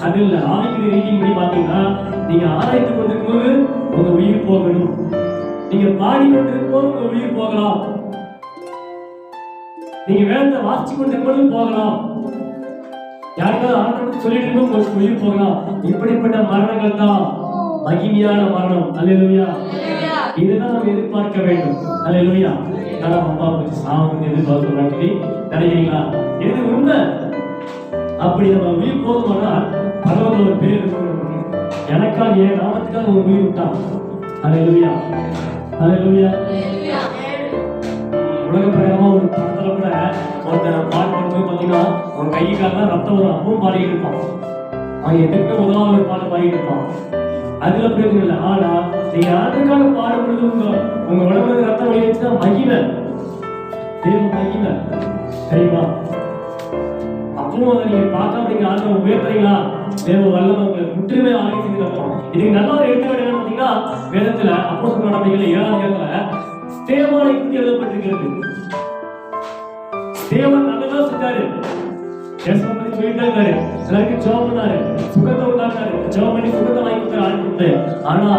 அது இல்லை, ஆவிக்குரிய ரீதியின் படி பார்த்தீங்கன்னா நீங்க ஆராய்ச்சி கொண்டிருக்கும் போது உங்க உயிர் போகணும், நீங்க பாடி கொண்டிருக்கும் போது உங்க உயிர் போகலாம், நீங்க வேதத்தை வாசிச்சு கொண்டிருக்கும் போகலாம், யாருக்காவது ஆண்டவருக்கு சொல்லிட்டு இருக்கும் உங்களுக்கு உயிர் போகலாம். இப்படிப்பட்ட மரணங்கள் தான் மகிமையான மரணம். அல்லேலூயா. இதுதான் நம்ம எதிர்பார்க்க வேண்டும். அல்லேலூயா. நம்ம அப்பா பற்றி சாமி எதிர்பார்க்க நினைக்கிறீங்களா? எது உண்மை? அப்படி நம்ம உயிர் போதுமானா பரவாயில்ல, ஒரு பேர் இருக்கு, எனக்காக என் நாமத்துக்காக ஒரு உயிர் விட்டான். அல்லேலூயா, அல்லேலூயா. உலக பிரகாரமா ஒரு படத்துல கூட ஒருத்தர் பாட்டு போய் பார்த்தீங்கன்னா ஒரு கைக்காக ரத்தம் வரும், அப்பவும் பாடிக்கிட்டு இருப்பான். அவன் எதுக்கு உதவாத ஒரு பாட்டு பாடிக்கிட்டு இருப்பான். அதுல பிரச்சனை இல்லை. ஆனா நீங்க ஆண்டுக்காக பாடும்பொழுது உங்க உடம்புல ரத்தம் வழி வச்சுதான் மகிமை, தேவ மகிமை தெரியுமா? அப்பவும் அதை நீங்க பார்க்காம நீங்க ஆண்டவரை உயர்த்துறீங்களா, தேவ வல்லமை உங்களுக்கு முற்றுமே ஆகி செஞ்சிருக்கோம். இதுக்கு நல்ல ஒரு எடுத்துக்காட்டு என்ன பார்த்தீங்கன்னா, வேதத்துல அப்போஸ்தலர் நடவடிக்கைகள் 7ஆம் அதிகாரத்துல ஸ்தேவானை பற்றி எழுதப்பட்டிருக்கிறது. ஸ்தேவான் நல்லதா செஞ்சாரு, தேசம் பத்தி சொல்லிட்டே இருக்காரு, எல்லாருக்கும் ஜெபம் பண்ணாரு, சுகத்தை உண்டாக்குறாரு, ஜெபம் பண்ணி சுகத்தை வாங்கி கொடுத்தாரு ஆண்டவருக்கு. ஆனா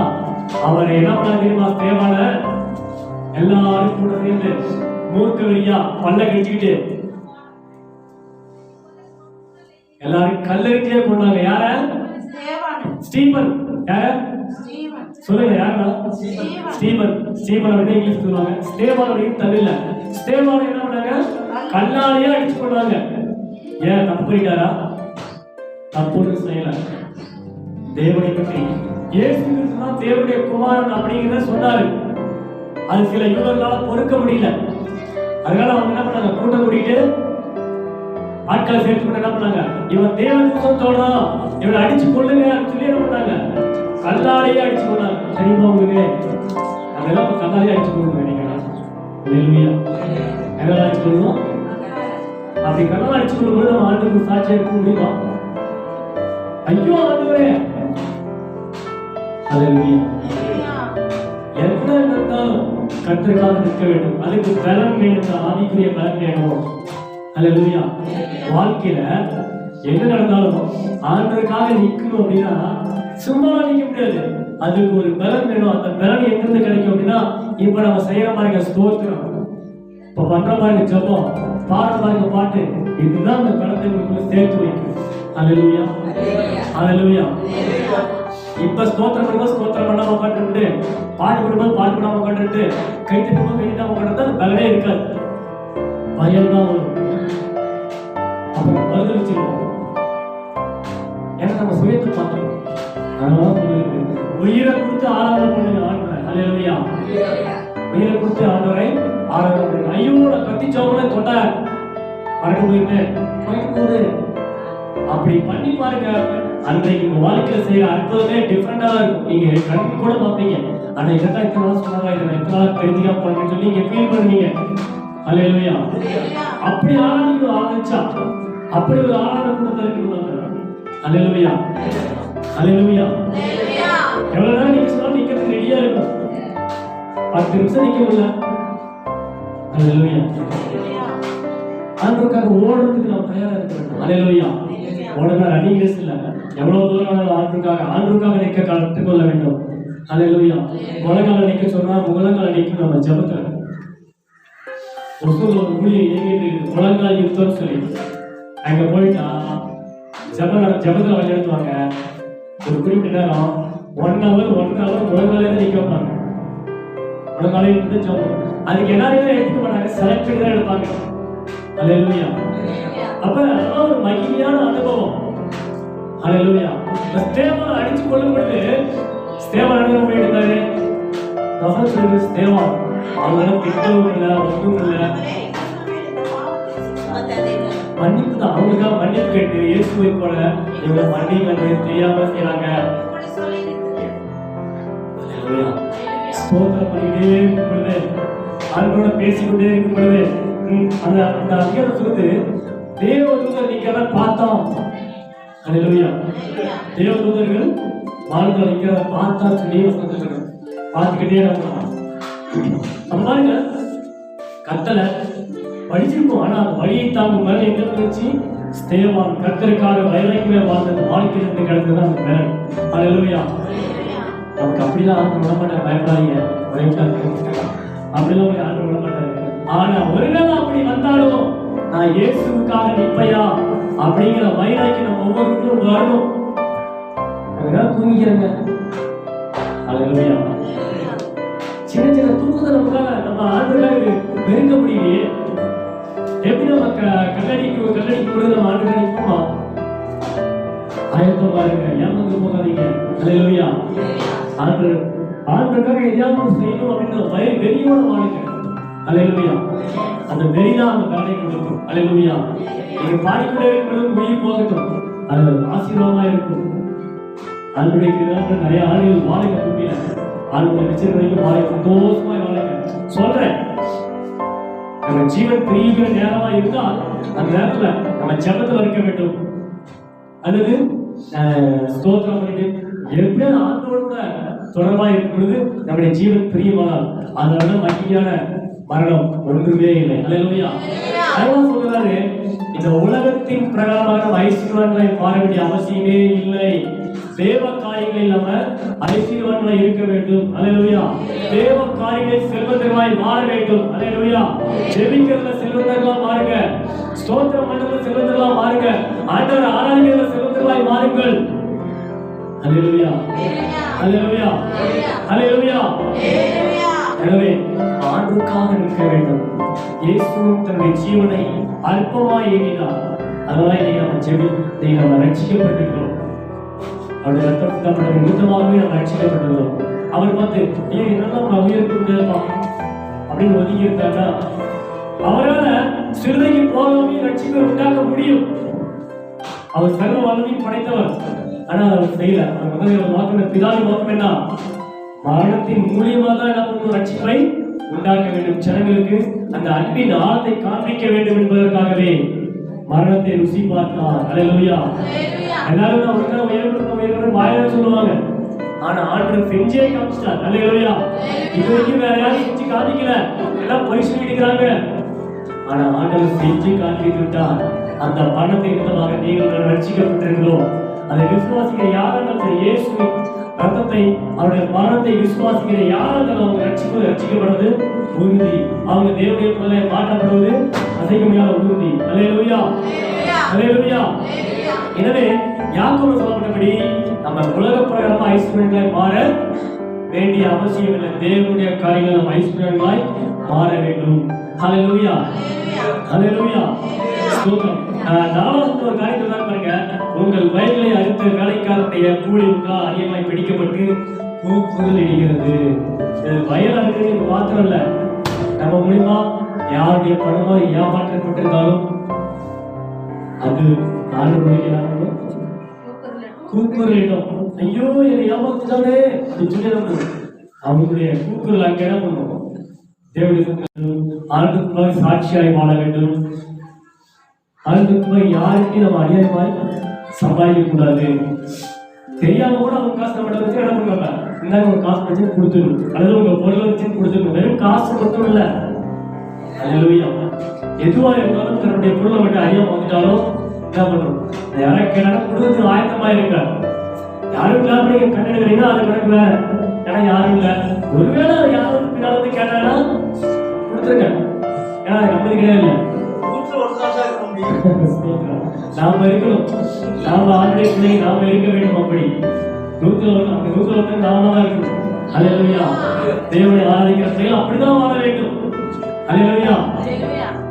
அவர் என்ன பண்ணாரு தெரியுமா? ஸ்தேவான எல்லாரும் கூட சேர்ந்து மூர்க்க வெறியா பல்ல கழிச்சுக்கிட்டு எல்லாரும் கல்லறிஞ்சே கொண்டாங்க. யார? ஸ்டீபன். யார சொல்லுங்க, யாரா? ஸ்டீபன். ஸ்டீபன் அப்படியே இங்கிலீஷ் சொல்லுவாங்க, ஸ்டேவான் அப்படின்னு தமிழ்ல. ஸ்டேவான் என்ன பண்ணாங்க? கல்லாலேயே அடிச்சு கொண்டாங்க. ஏன் தப்பு பண்ணிட்டாரா? தப்புன்னு செய்யல. தேவனை பற்றி இயேசு கிறிஸ்து தான் தேவனுடைய குமாரன் அப்படிங்கிறத சொன்னாரு. அது சில யூதர்களால பொறுக்க முடியல. அதனால அவங்க என்ன பண்ணாங்க? கூட்டம் கூட்டிட்டு ஆட்களை சேர்த்து என்ன பண்ணாங்க? இவன் தேவ தூசத்தோட இவனை அடிச்சு கொள்ளுங்க சொல்லி என்ன பண்ணாங்க? கல்லாலேயே அடிச்சு கொண்டாங்க. தெரியுமா உங்களுக்கு? அதெல்லாம் கல்லாலேயே அடிச்சு கொள்ளுங்க. நீங்க எல்லாம் அடிச்சு கொள்ளணும். அப்படி கல்லால் அடிச்சு கொள்ளும்போது நம்ம ஆண்டுக்கு சாட்சியா இருக்க முடியுமா? ஐயோ ஆண்டவரே, அல்லேலூயா. என்ன நடந்தாலும் கர்த்தருக்காக நிற்க வேண்டும். அதுக்கு பலன் வேண்டும், ஆவிக்குரிய பலன் வேணும். அல்லேலூயா. வாழ்க்கையில என்ன நடந்தாலும் ஆண்டவருக்காக நிற்கணும் அப்படின்னா சும்மா நிற்க முடியாது. அதுக்கு ஒரு பலன் வேணும். அந்த பலன் எங்கிருந்து கிடைக்கும் அப்படின்னா, இப்ப நம்ம செய்யற பாருங்க ஸ்தோத்திரம், இப்ப பண்ற பாருங்க ஜெபம், பாடுற பாருங்க பாட்டு, இதுதான் அந்த பலத்தை உங்களுக்குள்ள சேர்த்து வைக்கும். அல்லேலூயா, அல்லேலூயா. இப்ப ஸ்தோத்திரம் பண்ணும்போது ஸ்தோத்திரம் பண்ணாம உட்காந்துட்டு, பாட்டு பண்ணும்போது பாட்டு பண்ணாம உட்காந்துட்டு, கை தட்டும்போது கை தட்டாம உட்காந்துட்டு அந்த பலனே இருக்காது. பயம் தான் வரும். அப்புறம் பதிலளிச்சிருவோம். ஏன்னா நம்ம சுயத்தை பார்த்தோம். உயிரை கொடுத்து ஆராதனை பண்ணுங்க ஆண்டவரை. அல்லேலூயா. உயிரை கொடுத்து ஆண்டவரை ஆராதனை பண்ணுங்க. ஐயோ நான் கத்தி சோமனை தொட்டார், மறந்து போகுது. அப்படி பண்ணி பாருங்க. அன்றைக்கு உங்க வாழ்க்கையில செய்யற அற்புதமே டிஃப்ரெண்டா இருக்கும். நீங்க கண்ணு கூட பார்ப்பீங்க. ஆனா இதான் இத்தனை நாள் சொன்னாங்க, இதை இத்தனை நாள் தெரிஞ்சுக்கா பண்ணுன்னு சொல்லி நீங்க ஃபீல் பண்ணுவீங்க. அல்லேலூயா. அப்படி ஆராதிக்க ஆரம்பிச்சா அப்படி ஒரு ஆராதனை கூட்டத்தை இருக்கணும். அல்லேலூயா. அல்லேலூயா. எவ்வளவு நேரம் நீங்க சொன்னா நிக்கிறதுக்கு ரெடியா இருக்கும். 10 நிமிஷம் நிக்க முடியல. அல்லேலூயா. ஆண்டவருக்காக ஓடுறதுக்கு நாம் தயாரா இருக்கணும். அல்லேலூயா. ஓடுற ரன்னிங் ரேஸ் இல்ல. எவ்வளவு தூரம் ஆண்டவருக்காக நிக்க கற்றுக்கொள்ள வேண்டும். அல்லேலூயா. முழங்கால நிக்க சொன்னா முழங்கால நிக்க நம்ம ஜெபத்துல ஒரு ஊழியை இயங்கிட்டு முழங்கால் யுத்தம்னு சொல்லி அங்க போயிட்டா ஜெபத்துல வழி எடுத்துவாங்க. ஒரு குறிப்பிட்ட நேரம் 1 hour முழங்காலே நிக்க வைப்பாங்க. முழங்காலே இருந்து ஜெபம். அதுக்கு எல்லாரையும் எடுத்துக்க மாட்டாங்க, செலக்ட் பண்ணி தான் எடுப்பாங்க. அல்லேலூயா. அப்ப அதெல்லாம் ஒரு மகிமையான அனுபவம். அல்லேலூயா. ஸ்தேவான் அடிச்சு கொள்ளும் பொழுது ஸ்தேவான் என்ன பண்ணிட்டாரு? ஸ்தேவான் அவங்கள திட்டவும் இல்லை, ஒன்றும் இல்லை, மன்னிப்பு தான். அவங்களுக்காக மன்னிப்பு கேட்டு இயேசுவை போல இவங்க மன்னிப்பு தெரியாம செய்யறாங்க. ஸ்தோத்திரம் பண்ணிக்கிட்டே இருக்கும் பொழுது, அவங்களோட பேசிக்கொண்டே இருக்கும் பொழுது அந்த அதிகாரம் சொல்லுது, தேவதூதர் நிக்கிறத பார்த்தோம். அல்லேலூயா. தேவதூதர்கள் வாழ்க்கை நிக்கிறத பார்த்தா சொல்லி பார்த்துக்கிட்டே இருக்கலாம். நம்ம பாருங்க, கத்தலை படிச்சிருக்கோம். ஆனா அந்த வழியை தாங்கும் மேல எங்க இருந்துச்சு? ஸ்தேவான் கர்த்தருக்காக வைராக்கியமே வாழ்ந்த வாழ்க்கையிலிருந்து கிடைத்தது அந்த மேல். அல்லேலூயா. நமக்கு அப்படிலாம் ஆண்டு விடமாட்டாங்க. பயப்படாதீங்க, அப்படிலாம் ஆண்டு விடமாட்டாங்க. ஆனா ஒருவேளை அப்படி வந்தாலும் நான் இயேசுக்காக நிற்பையா அப்படிங்கிற வைராக்கி நம்ம ஒவ்வொருத்தரும் வரணும். தூங்கிக்கிறங்க. அல்லேலூயா. சின்ன சின்ன தூக்கத்தை நமக்காக நம்ம ஆண்டுக்காக பெருக்க முடியலையே. எப்படி நம்ம கல்லடிக்கு பொழுது நம்ம ஆண்டுக்காக நிற்போமா? ஆயத்தம் பாருங்க, ஏமாந்து போகாதீங்க. அல்லேலூயா. ஆண்டுக்காக எதையாவது செய்யணும் அப்படின்ற வெறியோட வாழுங்க. அல்லேலூயா. அந்த வெறிதான் அந்த கருணை கொடுக்கும். அல்லேலூயா. நீங்க பாடிக்கொண்டே இருக்கிறது உயிர் போகட்டும், அது ஆசீர்வாதமா இருக்கும். ஆண்டுக்கு நிறைய ஆளுகள் வாழைக்க முடியல. ஆளுங்களை வச்சிருக்க வரைக்கும் வாழை சந்தோஷமா வாழைக்க சொல்றேன். நம்ம ஜீவன் பிரிகிற நேரமா இருந்தால் அந்த நேரத்துல நம்ம ஜெபத்துல இருக்க வேண்டும். அல்லது ஸ்தோத்திரம் பண்ணிட்டு எப்படியாவது ஆண்டவரோட தொடர்பா இருக்கும் பொழுது நம்முடைய ஜீவன் பிரியமானால் அதனால மகிமையான மரணம் ஒன்றுமே இல்லை. அல்லேலூயா. அதான் சொல்றாரு, இந்த உலகத்தின் பிரகாரமாக ஐஸ்வர்யங்களை மாற வேண்டிய அவசியமே இல்லை. தேவ காரியங்கள் இல்லாம ஐஸ்வர்யங்களை இருக்க வேண்டும். அல்லேலூயா. தேவ காரியங்கள் செல்வந்தர்களாய் மாற வேண்டும். அல்லேலூயா. ஜெபிக்கிறதுல செல்வந்தர்களா மாறுங்க. ஸ்தோத்திரம் பண்றதுல செல்வந்தர்களா மாறுங்க. ஆண்டவரை ஆராதிக்கிறதுல செல்வந்தர்களாய் மாறுங்கள். அல்லேலூயா. அல்லேலூயா. அல்லேலூயா. எனவே ஆண்டுக்காக நிற்க வேண்டும். இயேசுவும் தன்னுடைய ஜீவனை அற்பமாய் எண்ணினார். அதனால நம்ம ரட்சிக்கப்பட்டிருக்கிறோம். அவருடைய ரத்தம் நிமித்தமாகவே நம்ம ரட்சிக்கப்பட்டிருக்கிறோம். அவர் பார்த்து என்னெல்லாம் உயிருக்கு முடியாதுப்பா அப்படின்னு ஒதுக்கி இருந்தாருன்னா அவரால் சிறுதைக்கு போகாமே ரட்சிப்பை உண்டாக்க முடியும். அவர் சர்வ வல்லமையும் படைத்தவர். ஆனால் அவர் செய்யல. அவர் நோக்கம் பிதாவின் நோக்கம் என்ன? மரணத்தின் மூலியமாக தான் என்ன பண்ணும்? ரட்சிப்பை உண்டாக்க வேண்டும். ஜனங்களுக்கு அந்த அன்பின் ஆழத்தை காண்பிக்க வேண்டும் என்பதற்காகவே மரணத்தை ருசி பார்த்தார். அல்லேலூயா. எல்லாரும் அவருக்காக உயர்வு வாயில சொல்லுவாங்க. ஆனா ஆண்டவர் செஞ்சே காமிச்சிட்டார். அல்லேலூயா. இது வரைக்கும் வேற யாரும் செஞ்சு காமிக்கல, எல்லாம் பொய் சொல்லிக்கிறாங்க. ஆனா ஆண்டவர் செஞ்சு காண்பித்து விட்டார். அந்த மரணத்தை நிமித்தமாக நீங்கள் ரட்சிக்கப்பட்டிருக்கிறோம். அதை விசுவாசிக்கிற யாராலும் இயேசுவின் ரத்தத்தை அவருடைய மரணத்தை விசுவாசிக்கிற யாராலும் அவங்க ரட்சிக்கப்படுவது உறுதி. அவங்க தேவனுடைய பிள்ளை மாற்றப்படுவது அசைக்க முடியாத உறுதி. அல்லேலூயா. அல்லேலூயா. எனவே யாக்கோபு சொல்லப்பட்டபடி நம்ம உலக பிரகாரமா ஐஸ்வர்யங்களை மாற வேண்டிய அவசியம் இல்லை. தேவனுடைய காரியங்கள் நம்ம ஐஸ்வர்யமாய் மாற வேண்டும். அல்லேலூயா. அல்லேலூயா. ஸ்தோத்திரம். நாலாவது ஒரு காரியத்தை தான் பாருங்க. உங்கள் வயல்களை அறுத்த வேலைக்காரனுடைய கூலி அதிகமாய் பிடிக்கப்பட்டு கூக்குரல் இடுகிறது. வயல் அறுக்கிறது மாத்திரம் இல்ல, நம்ம மூலியமா யாருடைய பணமோ ஏமாற்றப்பட்டிருந்தாலும் அது ஆண்டு கூக்குரலிடும். ஐயோ என்னை ஏமாத்துட்டானே அப்படின்னு சொல்லி அவங்களுடைய கூக்குரல் அங்கே என்ன பண்ணுவோம்? தேவனுக்கு ஆண்டுக்குள்ளாக சாட்சியாய் வாழ வேண்டும். ஆண்டுக்குள்ளாக யாருக்கும் நம்ம அநியாயமாய் சம்பாதிக்க கூடாது. தெரியாம கூட அவங்க காசு நம்ம வச்சு என்ன பண்ணுவாங்க? இந்தாங்க உங்க காசு வச்சு கொடுத்துடும், அல்லது உங்க பொருளை வச்சு கொடுத்துடும். வெறும் காசு மட்டும் இல்ல, அல்லேலூயா, எதுவா இருந்தாலும் தன்னுடைய பொருளை மட்டும் அறியாம வந்துட்டாலும் என்ன பண்றோம்? யாரை கேட்டாலும் கொடுத்து ஆயத்தமா இருக்க. யாரும் இல்லாம நீங்க கண்டெடுக்கிறீங்கன்னா அது கணக்கு வேற. ஏன்னா யாரும் இல்ல, ஒருவேளை யாரும் பின்னால் வந்து கேட்டாங்கன்னா கொடுத்துருங்க. ஏன்னா அது நம்மளுக்கு கிடையாது. நாம இருக்கணும், நாம ஆண்டுடைய பிள்ளை நாம இருக்க வேண்டும். அப்படி நூத்துல நாம தான் இருக்கணும். அல்லேலூயா, தேவனை ஆராதிக்கிற பிள்ளைகள் அப்படிதான் வாழ வேண்டும். அல்லேலூயா,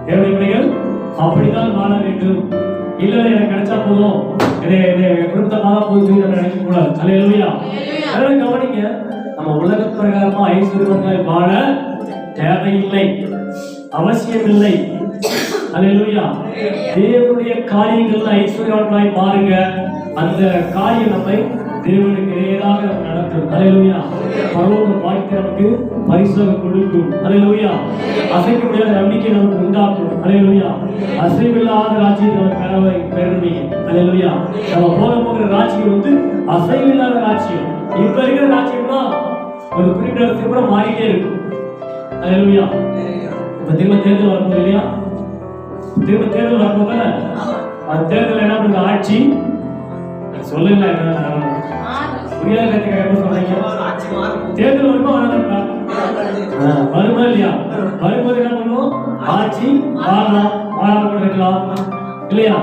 தேவனுடைய பிள்ளைகள் அப்படிதான் வாழ வேண்டும். இல்ல எனக்கு கிடைச்சா போதும், குடும்பத்தமாக போகுது நினைக்க கூடாது. அல்லேலூயா, அதெல்லாம் கவனிங்க. நம்ம உலக பிரகாரமா ஐஸ்வர்யமாய் வாழ தேவையில்லை, அவசியம் இல்லை. அல்லேலூயா, தேவனுடைய காரியங்கள்ல ஐஸ்வர்யவான்களாய் பாருங்க. அந்த காரியம் நம்மை தேவனுக்கு நேராக நடக்கும். அல்லேலூயா, பரலோக வாழ்க்கை நமக்கு பரிசாக கொடுக்கும். அல்லேலூயா, அசைக்க முடியாத நம்பிக்கை நமக்கு உண்டாக்கும். அல்லேலூயா, அசைவில்லாத ராஜ்யத்தை நம்ம பெறுவீங்க. அல்லேலூயா, நம்ம போகிற ராஜ்யம் வந்து அசைவில்லாத ராஜ்யம். இப்ப இருக்கிற ராஜ்யம்னா ஒரு குறிப்பிட்ட இடத்துக்கு கூட மாறிட்டே இருக்கும். அல்லேலூயா, இப்ப திரும்ப தேர்தல் வரும்போது இல்லையா? திரும்ப தேர்தல் வரும்போது அந்த தேர்தல் என்ன பண்ணுங்க? ஆட்சி சொல்லல, புரியாத எப்ப சொல்றீங்க? தேர்தல் வருமா வராதா? வருமா இல்லையா? வரும்போது என்ன பண்ணுவோம்? ஆட்சி மாறலாம், மாறாம இருக்கலாம் இல்லையா?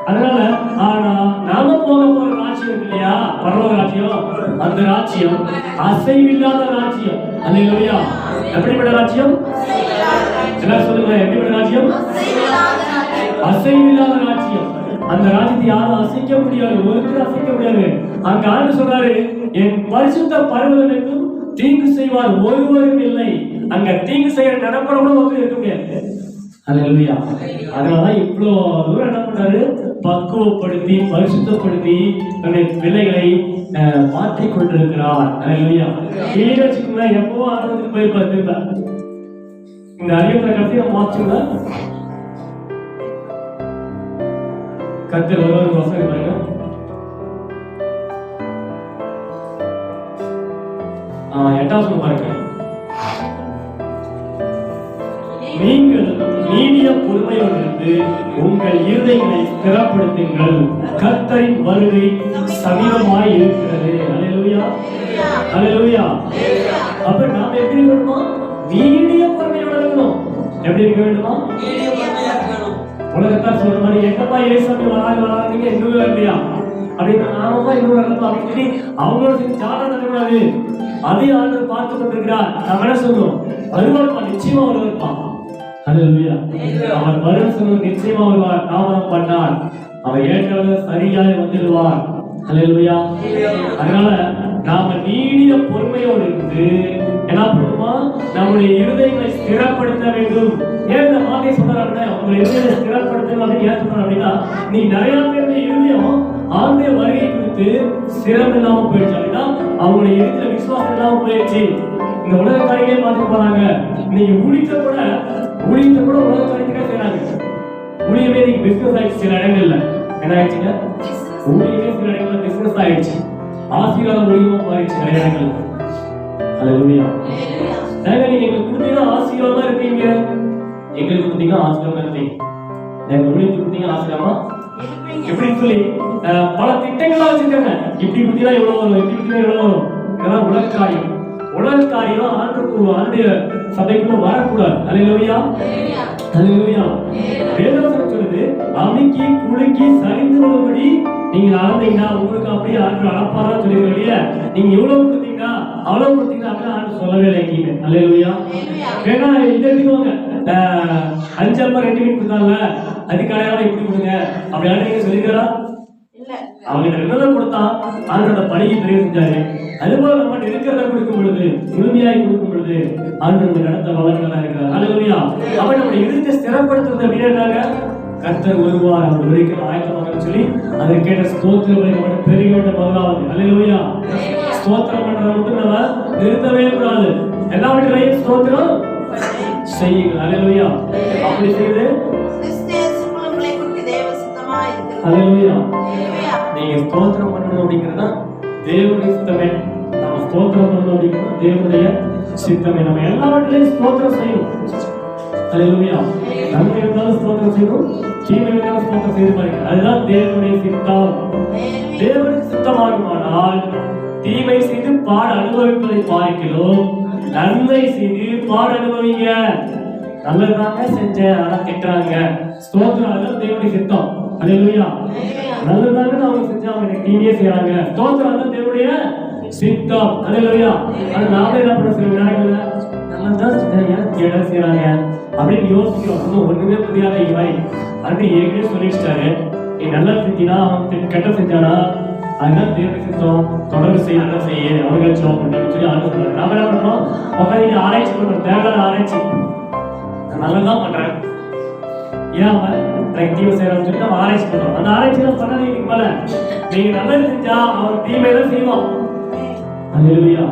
அதனால ஆனா நாம போற ராஜ்யம் இருக்கு இல்லையா, பரலோக ராஜ்யம், அந்த ராஜ்யம் அசைவில்லாத ராஜ்யம். அல்லேலூயா, எப்படிப்பட்ட ராஜ்யம்? எல்லாரும் சொல்லுங்க, எப்படிப்பட்ட ராஜ்யம்? அசைவில்லாத ராஜ்யம். அந்த ராஜ்யத்தை யாரும் அசைக்க முடியாது, ஒருத்தர் அசைக்க முடியாது. அங்க ஆண்டு சொல்றாரு, என் பரிசுத்த பர்வதனுக்கும் தீங்கு செய்வார் ஒருவரும் இல்லை. அங்க தீங்கு செய்ய நடப்பட கூட இருக்க முடியாது. அல்லேலூயா, அதனாலதான் இவ்வளவு தூரம் என்ன பண்றாரு? பக்குவப்படுத்தி பரிசுத்தப்படுத்தி தன்னுடைய பிள்ளைகளை மாற்றிக் கொண்டிருக்கிறார். அல்லேலூயா, வச்சுக்கோங்க, எப்பவோ ஆண்டவருக்கு போயிருப்பார். திரும்ப இந்த அறிவிப்பை கட்டி மாற்றுங்க. கர்த்தர் ஒரு வசனம் பாருங்க. எட்டாவது பாருங்க. நீங்கள் நீடிய பொறுமையோடு இருந்து உங்கள் இருதயங்களை ஸ்திரப்படுத்துங்கள், கர்த்தரின் வருகை சமீபமாய் இருக்கிறது. அல்லேலூயா, அல்லேலூயா. அப்ப நாம எப்படி இருக்கணுமா? நீடிய பொறுமையோடு இருக்கணும். எப்படி இருக்க வேண்டுமா? உலகத்தார் சொல்ற மாதிரி எங்கப்பா ஏசாமி வராதுங்க இன்னும் இல்லையா அப்படின்னு நாம இன்னொரு அப்படின்னு சொல்லி அவங்களோட ஜாட நடக்கூடாது. அதே ஆண்டு பார்த்து கொண்டிருக்கிறார். நம்ம என்ன சொல்றோம்? வருவார்ப்பா, நிச்சயமா வருவார்ப்பா. அல்லேலூயா, அவர் வரும் சொல்லும், நிச்சயமா வருவார். தாமதம் பண்ணார், அவர் ஏற்கனவே சரியாக வந்துடுவார். அல்லேலூயா, அதனால நாம நீடிய பொறுமையோடு இருந்து என்ன பண்ணுமா? நம்முடைய இருதயங்களை ஸ்திரப்படுத்த வேண்டும். ஏன் இந்த வார்த்தையை சொல்றாங்க? உங்க இருதயத்தை ஸ்திரப்படுத்தணும் அப்படின்னு ஏன் சொல்றாங்க அப்படின்னா, நீ நிறைய பேருடைய இருதயம் ஆண்டுடைய வருகை குறித்து ஸ்திரம் இல்லாம போயிடுச்சு அப்படின்னா அவங்களுடைய இருதயத்துல விசுவாசம் இல்லாம போயிடுச்சு. இந்த உலக காரியங்களே மாற்றி போறாங்க. நீங்க ஊழியத்தை கூட உலக காரியத்துக்காக செய்யறாங்க. ஊழியமே நீங்க பிசினஸ் ஆயிடுச்சு. சில இடங்கள்ல என்ன ஆயிடுச்சுங்க? ஊழியமே சில இடங்கள்ல பிசினஸ் ஆயிடுச்சு. ஆசீர்வாதம் ஊழியமா போயிடுச்சு நிறைய இடங்கள்ல. அல்லேலூயா, நீங்க எங்களுக்கு கொடுத்தீங்கன்னா ஆசீர்வாதமா இருப்பீங்க. எங்களுக்கு கொடுத்தீங்கன்னா ஆசீர்வாதமா இருப்பீங்க. எங்க ஊழியத்துக்கு கொடுத்தீங்கன்னா ஆசீர்வாதமா எப்படின்னு சொல்லி பல திட்டங்களா வச்சிருக்காங்க. இப்படி கொடுத்தீங்கன்னா எவ்வளவு வரும், இப்படி கொடுத்தீங்கன்னா எவ்வளவு வரும். இதெல்லாம் உலக காரியம். உலக காரியம் ஆண்டுடைய சபைக்குள்ள வரக்கூடாது. அல்லேலூயா, அல்லேலூயா. வேதவசனம் சொல்லுது, அமைக்கி குலுக்கி சரிந்து வரும்படி நீங்க அளந்தீங்கன்னா உங்களுக்கு அப்படியே ஆண்டு அளப்பாரா சொல்லிருக்கீங்க. நீங்க எவ்வளவு கொடுத்தீங்கன்னா அவ்வளவு கொடுத்தீங்கன்னா அப்படியே ஆண்டு சொல்லவே இல்லை எங்கேயுமே. அல்லேலூயா, வேணா இதை எடுத்துக்கோங்க. 5 அப்பா 2 மீன் கொடுத்தாங்க, அதுக்கு அடையாளம் இப்படி கொடுங்க அப்படியான நீங்க சொல்லிக்கிறா? அவங்க ரெண்டதான் கொடுத்தா ஆண்டோட பணியை பெரிய செஞ்சாரு. அதுபோல நம்ம இருக்கிறத கொடுக்கும் பொழுது, முழுமையாய் கொடுக்கும் பொழுது ஆண்டோட நடத்த வளர்க்கிறதா இருக்கிறார். அல்லேலூயா. அப்ப நம்ம இருதயத்தை ஸ்திரப்படுத்துறது அப்படின்னாங்க கர்த்தர் வருவார், அவர் வரைக்கும் ஆயத்தமாக சொல்லி அதை கேட்ட ஸ்தோத்திரம் பெருக வேண்ட முதலாவது. அல்லேலூயா. ஸ்தோத்திரம் பண்றத மட்டும் நம்ம நிறுத்தவே கூடாது. எல்லாவற்றையும் ஸ்தோத்திரம் செய்யுங்க. அல்லேலூயா. அப்படி செய்து அல்லேலூயா. நீங்க ஸ்தோத்திரம் பண்ணணும் அப்படிங்கிறது தான் தேவனுடைய சித்தமே. நம்ம ஸ்தோத்திரம் பண்ணணும் அப்படிங்கிறது தேவனுடைய சித்தமே. நம்ம எல்லாவற்றிலையும் ஸ்தோத்திரம் செய்யணும். அல்லேலூயா. நன்மை இருந்தாலும் ஸ்தோத்திரம் செய்யணும், தீமை இருந்தாலும் ஸ்தோத்திரம் செய்து பாருங்க. அதுதான் தேவனுடைய சித்தம். தேவனுடைய சித்தமாகுமானால் தீமை செய்து பாட அனுபவிப்பதை பார்க்கிறோம், நன்மை செய்து பாட அனுபவிங்க. நல்லதாங்க செஞ்சேன் ஆனா திட்டுறாங்க, ஸ்தோத்திரம். அதுதான் தேவனுடைய சித்தம். அல்லேலூயா. நல்லதாங்க அவங்க செஞ்சாங்க, எனக்கு தீமையே செய்யறாங்க, ஸ்தோத்திரம். அதுதான் தேவனுடைய சித்தம். அல்லேலூயா. ஆனா நாம என்ன பண்ண சில நேரங்கள்ல நல்லதான் செஞ்சாங்க கேட செய்யறாங்க அப்படின்னு யோசிக்கிறோம். இன்னும் ஒண்ணுமே புரியாத இவை அப்படி ஏற்கனவே சொல்லிட்டாரு. நீ நல்லா செஞ்சினா அவன் கெட்ட செஞ்சானா அதுதான் தேவனுடைய சித்தம். தொடர்பு செய்ய நல்லா செய்ய அவர்கள் சொல்லி சொல்லி ஆலோசனை. நாம என்ன பண்றோம், உட்காந்து ஆராய்ச்சி பண்றோம், தேவையான ஆராய்ச்சி. நான் நல்லதான் பண்றேன், ஏன் அவன் தீமை செய்யறான்னு சொல்லி நம்ம ஆராய்ச்சி பண்றோம். அந்த ஆராய்ச்சி தான் பண்ணாதீங்க. இதுக்கு மேல நீங்க நல்லது செஞ்சா அவன் தீமை தான் செய்வான். அல்லேலூயா.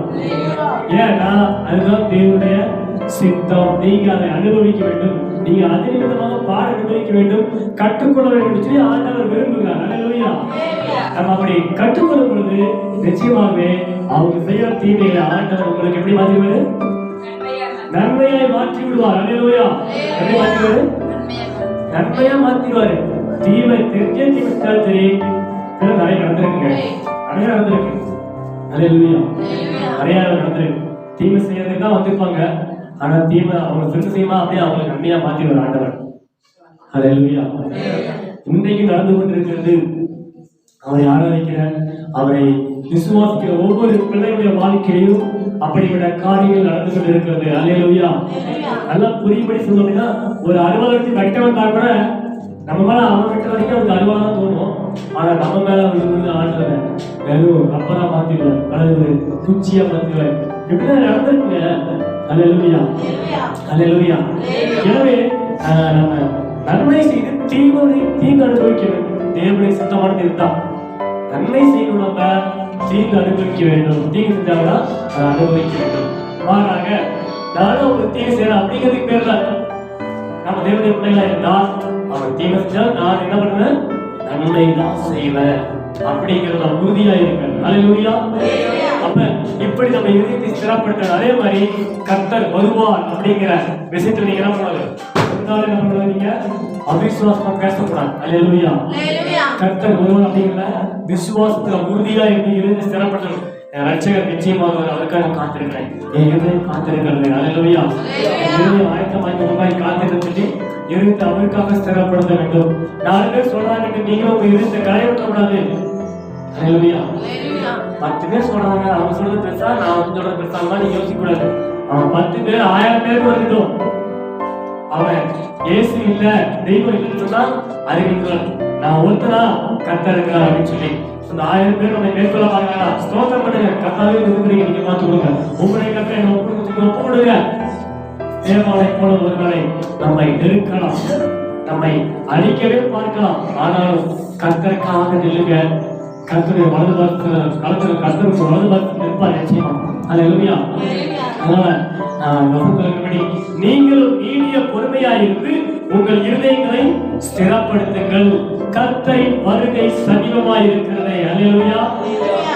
ஏன்னா அதுதான் தேவனுடைய சித்தம். நீங்க அதை அனுபவிக்க வேண்டும், நீங்க அதே விதமாக பாட அனுபவிக்க வேண்டும், கற்றுக்கொள்ள வேண்டும் சொல்லி ஆண்டவர் விரும்புகிறார். அல்லேலூயா. நம்ம அப்படி கற்றுக்கொள்ளும் பொழுது நிச்சயமாகவே அவங்க செய்யற தீமையை ஆண்டவர் உங்களுக்கு எப்படி மாற்றிடுவாரு? நன்மையை மாற்றி விடுவார். அல்லேலூயா. எப்படி மாற்றிடுவாரு? நன்மையா மாற்றிடுவாரு. தீமை தெரிஞ்சே தீமைத்தாலும் சரி, நிறைய நடந்திருக்குங்க, நிறைய நடந்திருக்கு. அல்லேலூயா. நிறைய நடந்திருக்கு. தீமை செய்யறதுக்கு தான் வந்திருப்பாங்க, ஆனா தீமை அவங்க செஞ்சு செய்யுமா அப்படியே அவங்களுக்கு நன்மையா மாற்றிடுவார் ஆண்டவர். அல்லேலூயா. இன்றைக்கு நடந்து கொண்டிருக்கிறது அவரை ஆராதிக்கிற, அவரை விசுவாசிக்கிற ஒவ்வொரு பிள்ளைகளுடைய வாழ்க்கையிலும் அப்படிப்பட்ட காரியங்கள் நடந்து கொண்டு இருக்கிறது. அல்லேலூயா. நல்லா புரியும்படி சொல்லணும்னா, ஒரு அலுவலகத்தை வெட்ட வந்தா கூட நம்ம மேல அவன் வெட்ட வரைக்கும் அவனுக்கு அலுவலகம் தான் தோணும். ஆனா நம்ம மேல விழுந்து ஆண்டவர் வெறும் ரப்பரா மாத்திடுவார், அல்லது குச்சியா மாத்திடுவார். இப்படிதான் நடந்திருக்குங்க. அல்லேலூயா. அல்லேலூயா. எனவே நம்ம நன்மை செய்து தீங்கு அனுபவிக்க வேண்டும். தேவனுடைய சித்தமானது இதுதான். நன்மை செய்யணும், நம்ம தீங்கு அனுபவிக்க வேண்டும். தீங்கு செஞ்சாங்கன்னா அனுபவிக்க வேண்டும். மாறாக நானும் ஒரு தீங்கு செய்யறேன் அப்படிங்கிறதுக்கு பேர் தான் நம்ம தேவனுடைய பிள்ளைகளா இருந்தால் அவன் தீங்கு செஞ்சால் நான் என்ன பண்ணுவேன், நன்மை தான் செய்வேன் அப்படிங்கிறத உறுதியா இருக்க. அல்லேலூயா. அப்ப இப்படி நம்ம இதயத்தை ஸ்திரப்படுத்த. அதே மாதிரி கர்த்தர் வருவார் அப்படிங்கிற விஷயத்துல நீங்க என்ன பண்ணாரு, என்ன பண்ணுவீங்க, அவிசுவாசமா பேசக்கூடாது. அல்லேலூயா. கர்த்தர் வருவார் அப்படிங்கிற விசுவாசத்துல உறுதியா இருந்து ஸ்திரப்படுத்தணும். ரட்சகர் நிச்சயமாக அவருக்காக காத்திருக்கிறேன், என் இதயம் காத்திருக்கிறது. அல்லேலூயா. ஆயத்தமாய் காத்திருந்து இருந்து அவருக்காக ஸ்திரப்படுத்த வேண்டும். 4 பேர் சொல்றாங்க, நீங்களும் உங்க இதயத்தை களையக்கூடாது. அல்லேலூயா. 10 பேர் சொல்றாங்க, அவங்க சொல்றது பெருசா நான் சொல்றது பெருசா நீ யோசிக்க கூடாது. அவன் 10 பேர் 1000 பேருக்கு வந்துட்டோம், அவன் இயேசு இல்ல தெய்வம் இல்லைன்னு சொன்னா அறிவிக்கிறான். நான் ஒருத்தனா கர்த்தர் இருக்கிறார் அப்படின்னு சொல்லி அந்த 1000 பேர் நம்ம மேற்கொள்ள பாருங்க. ஸ்தோத்திரம் பண்ணுங்க. கர்த்தாவே இருக்கிறீங்க, நீங்க மாத்தி கொடுங்க. உங்களுடைய கர்த்தரை ஒப்பு கொடுங்க. தேவாலை போல ஒருவரை நம்மை நெருக்கலாம், நம்மை அழிக்கவே பார்க்கலாம். ஆனாலும் கர்த்தருக்காக நில்லுங்க. கர்த்தருடைய வலது பாகத்தில் கர்த்தருக்கு வலது பாகத்தில் நிற்பார் நிச்சயமா. அல்லேலூயா. அதனால நீங்களும் நீடிய பொறுமையாயிருந்து உங்கள் இருதயங்களை ஸ்திரப்படுத்துங்கள். கர்த்தரின் வருகை சமீபமாய் இருக்கிறது. அல்லேலூயா.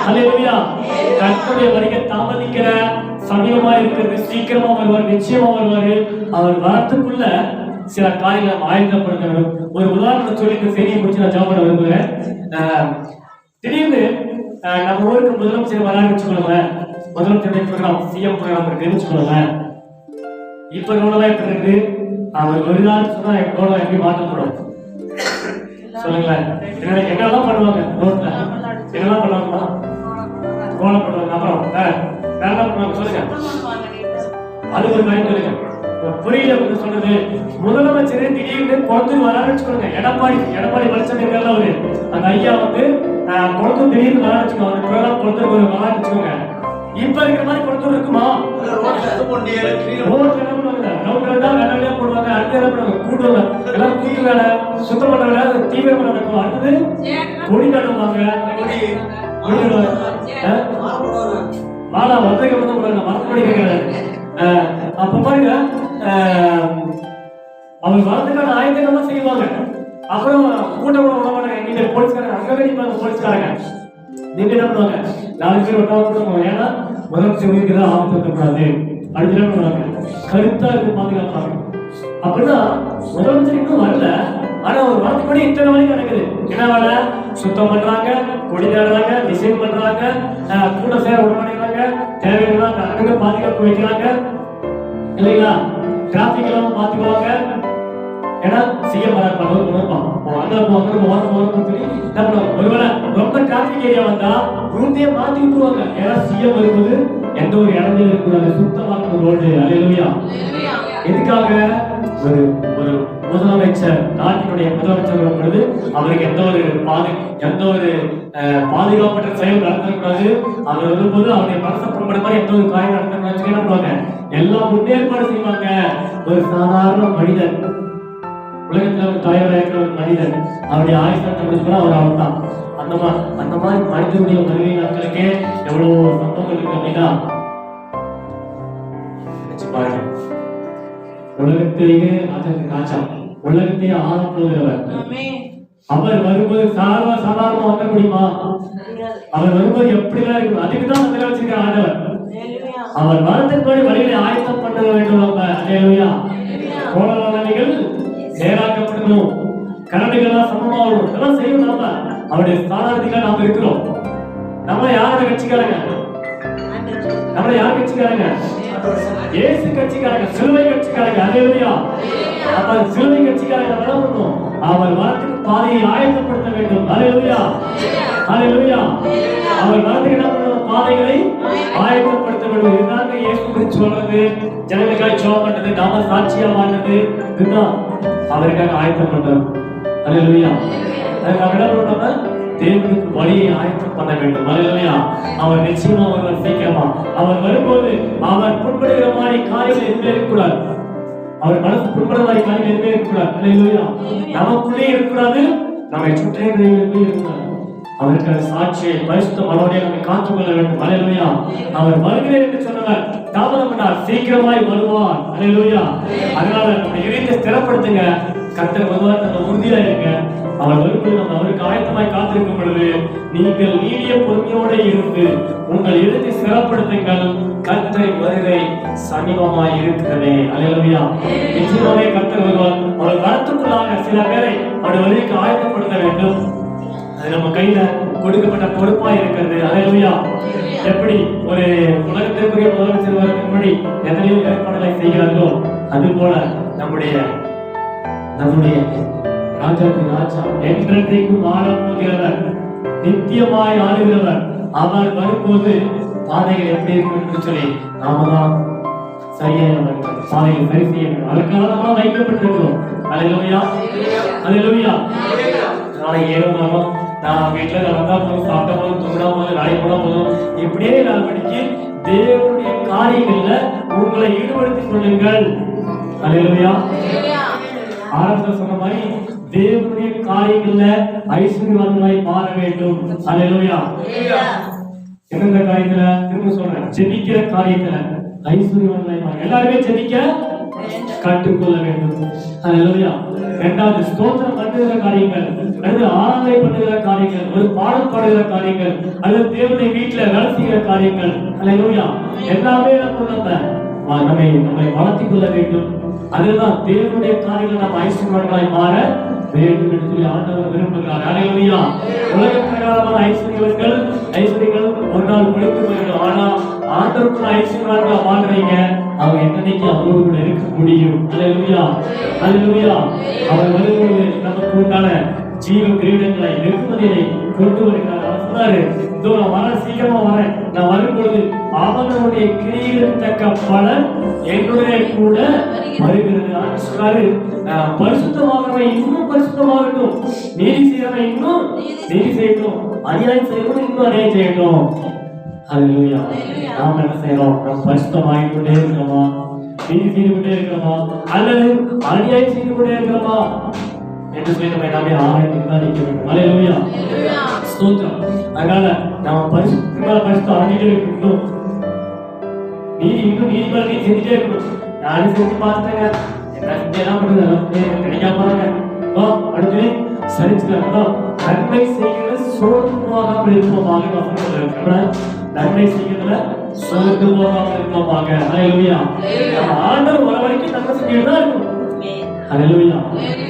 அல்லேலூயா. கர்த்தருடைய வருகை தாமதிக்கிற, சமீபமாய் இருக்கிறது. சீக்கிரமா வருவார், நிச்சயமா வருவாரு. அவர் வரத்துக்குள்ள சில காரியங்களை ஆயத்தப்படுத்தணும். ஒரு உதாரணத்தை சொல்லி இந்த செய்தியை முடிச்சு நான் ஜெபம் பண்ண விரும்புகிறேன். திடீர்னு நம்ம ஊருக்கு முதலமைச்சர் வரான்னு வச்சுக்கோங்க. முதலமைச்சர் ப்ரோக்ராம், சிஎம் ப்ரோக்ராம் இருக்குன்னு வச்சுக்கோங்க. இப்ப எவ்வளவு எப்படி இருக்கு, அவர் வருதான்னு சொன்னா எவ்வளவு எப்படி மாற்றப்படும் சொல்லுங்களேன். என்னெல்லாம் பண்ணுவாங்க ரோட்ல, என்னெல்லாம் பண்ணுவாங்கம்மா, கோலம் பண்ணுவாங்க. அப்புறம் வேற என்ன பண்ணுவாங்க சொல்லுங்க, அது ஒரு காரியம் சொல்லுங்க. புரியல சொல்றது. முதலமைச்சரே திடீர்னு குளத்தூர் வரான்னு வச்சுக்கோங்க. எடப்பாடி பழனிசாமி இருக்காருல்ல அவரு, அந்த ஐயா வந்து குளத்தூர் திடீர்னு வரான்னு வச்சுக்கோங்க. அந்த ப்ரோக்ராம் குளத்தூர் வரான்னு வச்சுக்கோங்க. இப்ப இருக்கிற மாதிரி குளத்தூர் இருக்குமா? ரோட்ல என்ன பண்ணுவாங்க, ரவுண்ட் ரவுண்டா வேலையா போடுவாங்க. அடுத்து என்ன பண்ணுவாங்க, கூட்டுவாங்க. எல்லாம் கூட்டு வேலை சுத்தம் பண்றவங்க தீவிரமா நடக்கும். அடுத்தது கொடி நடுவாங்க. மாலா வந்ததுக்கு அப்புறம் தான் மரத்தோடி கேட்கிறாரு. அப்ப பாருங்க அவங்க வரதுக்கான ஆயுதங்கள்லாம் செய்வாங்க. அப்புறம் கூட்டம் கூட விட மாட்டாங்க. நீங்க போலீஸ்காரங்க அங்கவே நிற்பாங்க. போலீஸ்காரங்க நீங்க என்ன பண்ணுவாங்க, 4 பேர் ஒட்டாம போடுவாங்க. ஏன்னா முதலமைச்சர் உயிருக்கு தான் ஆபத்து இருக்கக்கூடாது. அடுத்த என்ன பண்ணுவாங்க, கருத்தா இருக்கு பாதுகாப்பாங்க. அப்படின்னா முதலமைச்சர் இன்னும் வரல, ஆனா ஒரு வாரத்துக்கு கூட இத்தனை வரைக்கும் நடக்குது. என்ன வேலை, சுத்தம் பண்றாங்க, கொடி தேடுறாங்க, டிசைன் பண்றாங்க, கூட சேர விட மாட்டேங்கிறாங்க, தேவையான அங்க பாதுகாப்பு வைக்கிறாங்க இல்லைங்களா. டிராபிக் எல்லாம் பாத்துக்குவாங்க. ஏன்னா சிஎம் வராது உணர்ப்பான் ஒருவேளை ரொம்ப டிராபிக் ஏரியா வந்தா ரூட்டையே மாத்தி விட்டுருவாங்க. ஏன்னா சிஎம் வரும்போது எந்த ஒரு இடத்துல இருக்கக்கூடாது, சுத்தமான ரோடு. அல்லேலூயா. எதுக்காக, ஒரு ஒரு முதலமைச்சர், நாட்டினுடைய முதலமைச்சர் வரும்பொழுது அவருக்கு எந்த ஒரு பாதுகாப்பற்ற செயல் நடத்தக்கூடாது. அவர் வரும்போது அவருடைய மனசை புண்படுற மாதிரி எந்த ஒரு காயம் நடத்தக்கூடாது. என்ன பண்ணுவாங்க, எல்லாம் முன்னேற்பாடு செய்வாங்க. ஒரு சாதாரண மனிதன், உலகத்துல ஒரு தலைவராக இருக்கிற ஒரு மனிதன், அவருடைய ஆயுஷ்காலத்தை முடிச்சுனா அவர் தான். அந்த மாதிரி மனிதனுடைய வருகை நாட்களுக்கே எவ்வளவு சம்பவங்கள் இருக்கு அப்படின்னா பாருங்க. உலகத்திலேயே ராஜா, உலகத்தையே ஆள போகிறவர். அவர் வரும்போது சாதாரணமா வந்த முடியுமா? அவர் வரும்போது எப்படிலாம் இருக்கும், அதுக்குதான் முதல்ல வச்சிருக்கிற ஆண்டவர். அவர் வரத்துக்கு வழிகளை ஆயத்தம் பண்ண வேண்டும். நம்ம அல்லேலூயா. கோலநிலைகள் செயலாக்கப்படணும், கரடுகள்லாம் சமமாகணும், இதெல்லாம் செய்யணும். நம்ம அவருடைய ஸ்தானாதிகாரிகளா நாம இருக்கிறோம். நம்ம யாரோட கட்சிக்காரங்க? நம்ம யார் கட்சிக்காரங்க? இயேசு கட்சிக்காரங்க, சிலுவை கட்சிக்காரங்க. அல்லேலூயா. அப்ப சிலுவை கட்சிக்காரங்க என்ன பண்ணணும், அவர் வரத்துக்கு பாதையை ஆயத்தப்படுத்த வேண்டும். அல்லேலூயா, அல்லேலூயா. அவர் வரத்துக்கு என்ன பண்ணணும், பாதைகளை ஆயத்தப்படுத்த வேண்டும். இதுதாங்க இயேசு கிறிஸ்து சொல்றது. ஜனங்களுக்காக ஜெபம் பண்றது, நாம சாட்சியா வாழ்றது, இதுதான் அவருக்காக ஆயத்தம் பண்றது. அல்லேலூயா. அதுக்காக என்ன பண்ணணும், தேவனுக்கு வழியை ஆயத்தம் பண்ண வேண்டும். அல்லேலூயா. அவர் நிச்சயமா வருவார் சீக்கிரமா. அவர் வரும்போது அவர் புண்படுகிற மாதிரி காரியங்கள் எதுவுமே இருக்கக்கூடாது. அவர் மனசு புண்படுற மாதிரி காரியங்கள் எதுவுமே இருக்கக்கூடாது. அல்லேலூயா. நமக்குள்ளே இருக்கக்கூடாது, நம்மை சுற்றி இருக்கக்கூடாது. அவருக்கு சாட்சியை பரிசுத்த மனோடைய நம்மை காத்துக்கொள்ள வேண்டும். அல்லேலூயா. அவர் வருகிறேன் என்று சொன்னவர் தாமதம் பண்ணார், சீக்கிரமாய் வருவார். அல்லேலூயா. அதனால நம்ம இதயத்தை ஸ்திரப்படுத்துங்க. கர்த்தர் வருவார், நம்ம உறுதியா இருங்க. அவர் வரும்போது நம்ம அவருக்கு ஆயத்தமாய் காத்திருக்கும் பொழுது நீங்கள் நீடிய பொறுமையோட இருந்து உங்கள் இதயத்தை ஸ்திரப்படுத்துங்கள். கர்த்தரின் வருகை சமீபமாய் இருக்கிறதே. அல்லேலூயா. நிச்சயமாவே கர்த்தர் வருவார். அவர் வரத்துக்குள்ளாக சில பேரை அவருடைய வருகைக்கு ஆயத்தப்படுத்த வேண்டும். அது நம்ம கையில கொடுக்கப்பட்ட பொறுப்பா இருக்கிறது. அல்லேலூயா. எப்படி ஒரு உலகத்திற்குரிய முதலமைச்சர் வரதுக்கு முன்னாடி எத்தனையோ ஏற்பாடுகளை செய்கிறார்களோ, அது போல நம்முடைய ராஜா என்றென்றைக்கும் ஆள போகிறவர், நித்தியமாய் ஆளுகிறவர். அவர் வரும்போது பாதைகள் எப்படி இருக்கும் என்று சொல்லி நாம தான் சரியான பாதைகள் சரி செய்ய வேண்டும். அதற்காக நம்ம வைக்கப்பட்டிருக்கிறோம். அல்லேலூயா, அல்லேலூயா. நாளை 7 மணி நான் வீட்டுல வந்தா போதும், சாப்பிட்ட போதும், தூங்கினா போதும், நாளை போனா போதும், இப்படியே 4 மணிக்கு தேவனுடைய காரியங்கள்ல உங்களை ஈடுபடுத்திக் கொள்ளுங்கள். அல்லேலூயா. ஆரம்பத்தில் சொன்ன மாதிரி தேவனுடைய காரியங்கள்ல ஐஸ்வர்யவான்களாய் மாற வேண்டும். அல்லேலூயா. எந்த காரியத்துல, திரும்ப சொல்றேன், ஜெபிக்கிற காரியத்துல ஐஸ்வர்யவான்களாய் மாற. எல்லாருமே ஜெபிக்க கற்றுக்கொள்ள வேண்டும். அல்லேலூயா. இரண்டாவது, ஸ்தோத்திரம் பண்ணுகிற காரியங்கள், அல்லது ஆராதனை பண்ணுகிற காரியங்கள், ஒரு பாடல் பாடுகிற காரியங்கள், அல்லது தேவனை வீட்டுல வேலை செய்கிற காரியங்கள். அல்லேலூயா. எல்லாமே நம்மை வளர்த்திக் கொள்ள வேண்டும். அதுதான் தேவனுடைய காரியங்கள் நாம் ஐஸ்வர்யவான்களாய் மாற வேண்டும் என்று சொல்லி ஆண்டவர் விரும்புகிறார். அல்லேலூயா. உலக பிரகாரமான ஐஸ்வர்யங்கள் ஒரு நாள் முடித்து போயிடும். ஆனா ஆண்டவருக்குள்ள ஐஸ்வர்யவான்களா வாழ்றீங்க, அவங்க என்னைக்கு அவரோடு கூட இருக்க முடியும். அல்லேலூயா, அல்லேலூயா. அவர் வரும்போது நமக்கு உண்டான ஜீவ கிரீடங்களை, வெகுமதியை கொண்டு வருகிறார். அவர் சொன்னாரு, இதோ நான் வர சீக்கிரமா வரேன். நான் வரும்பொழுது அவனுடைய கிரீடம் தக்க பலன் என்னுடைய கூட வருகிறது. சொன்னாரு, பரிசுத்தமாகவே இன்னும் பரிசுத்தமாகட்டும், நீதி செய்யறவன் இன்னும் நீதி செய்யட்டும், அநியாயம் செய்யறவன் இன்னும் அநியாயம் செய்யட்டும். அல்லேலூயா. நாம் என்ன செய்யறோம்? நாம் பரிசுத்தமாகிக் கொண்டே இருக்கிறோமா? நீதி செய்து கொண்டே இருக்கிறோமா? அல்லது அநியாயம் செய்து கொண்டே இருக்கிறோமா? என்று சொல்லி நம்ம எல்லாமே ஆராய்ந்து தான் நிற்க வேண்டும். அல்லேலூயா, ஸ்தோத்திரம். அதனால நம்ம பரிசுத்த ஆண்டிலே இருக்கணும். நீதி மேல நீதி செஞ்சுட்டே இருக்கணும். நானும் செஞ்சு பார்த்துட்டேங்க, என்ன செஞ்செல்லாம் பண்ணுறது கிடைக்காம பாருங்க. அடுத்து சரிச்சுக்கலாம். நன்மை செய்கிறது சோர்ந்து போகாமல் இருப்போமாக. நன்மை செய்கிறதுல சோர்ந்து போகாமல் இருப்போமாக. அல்லேலூயா. ஆண்டவர் வர வரைக்கும் நன்மை செஞ்சுட்டு தான் இருக்கணும். அல்லேலூயா.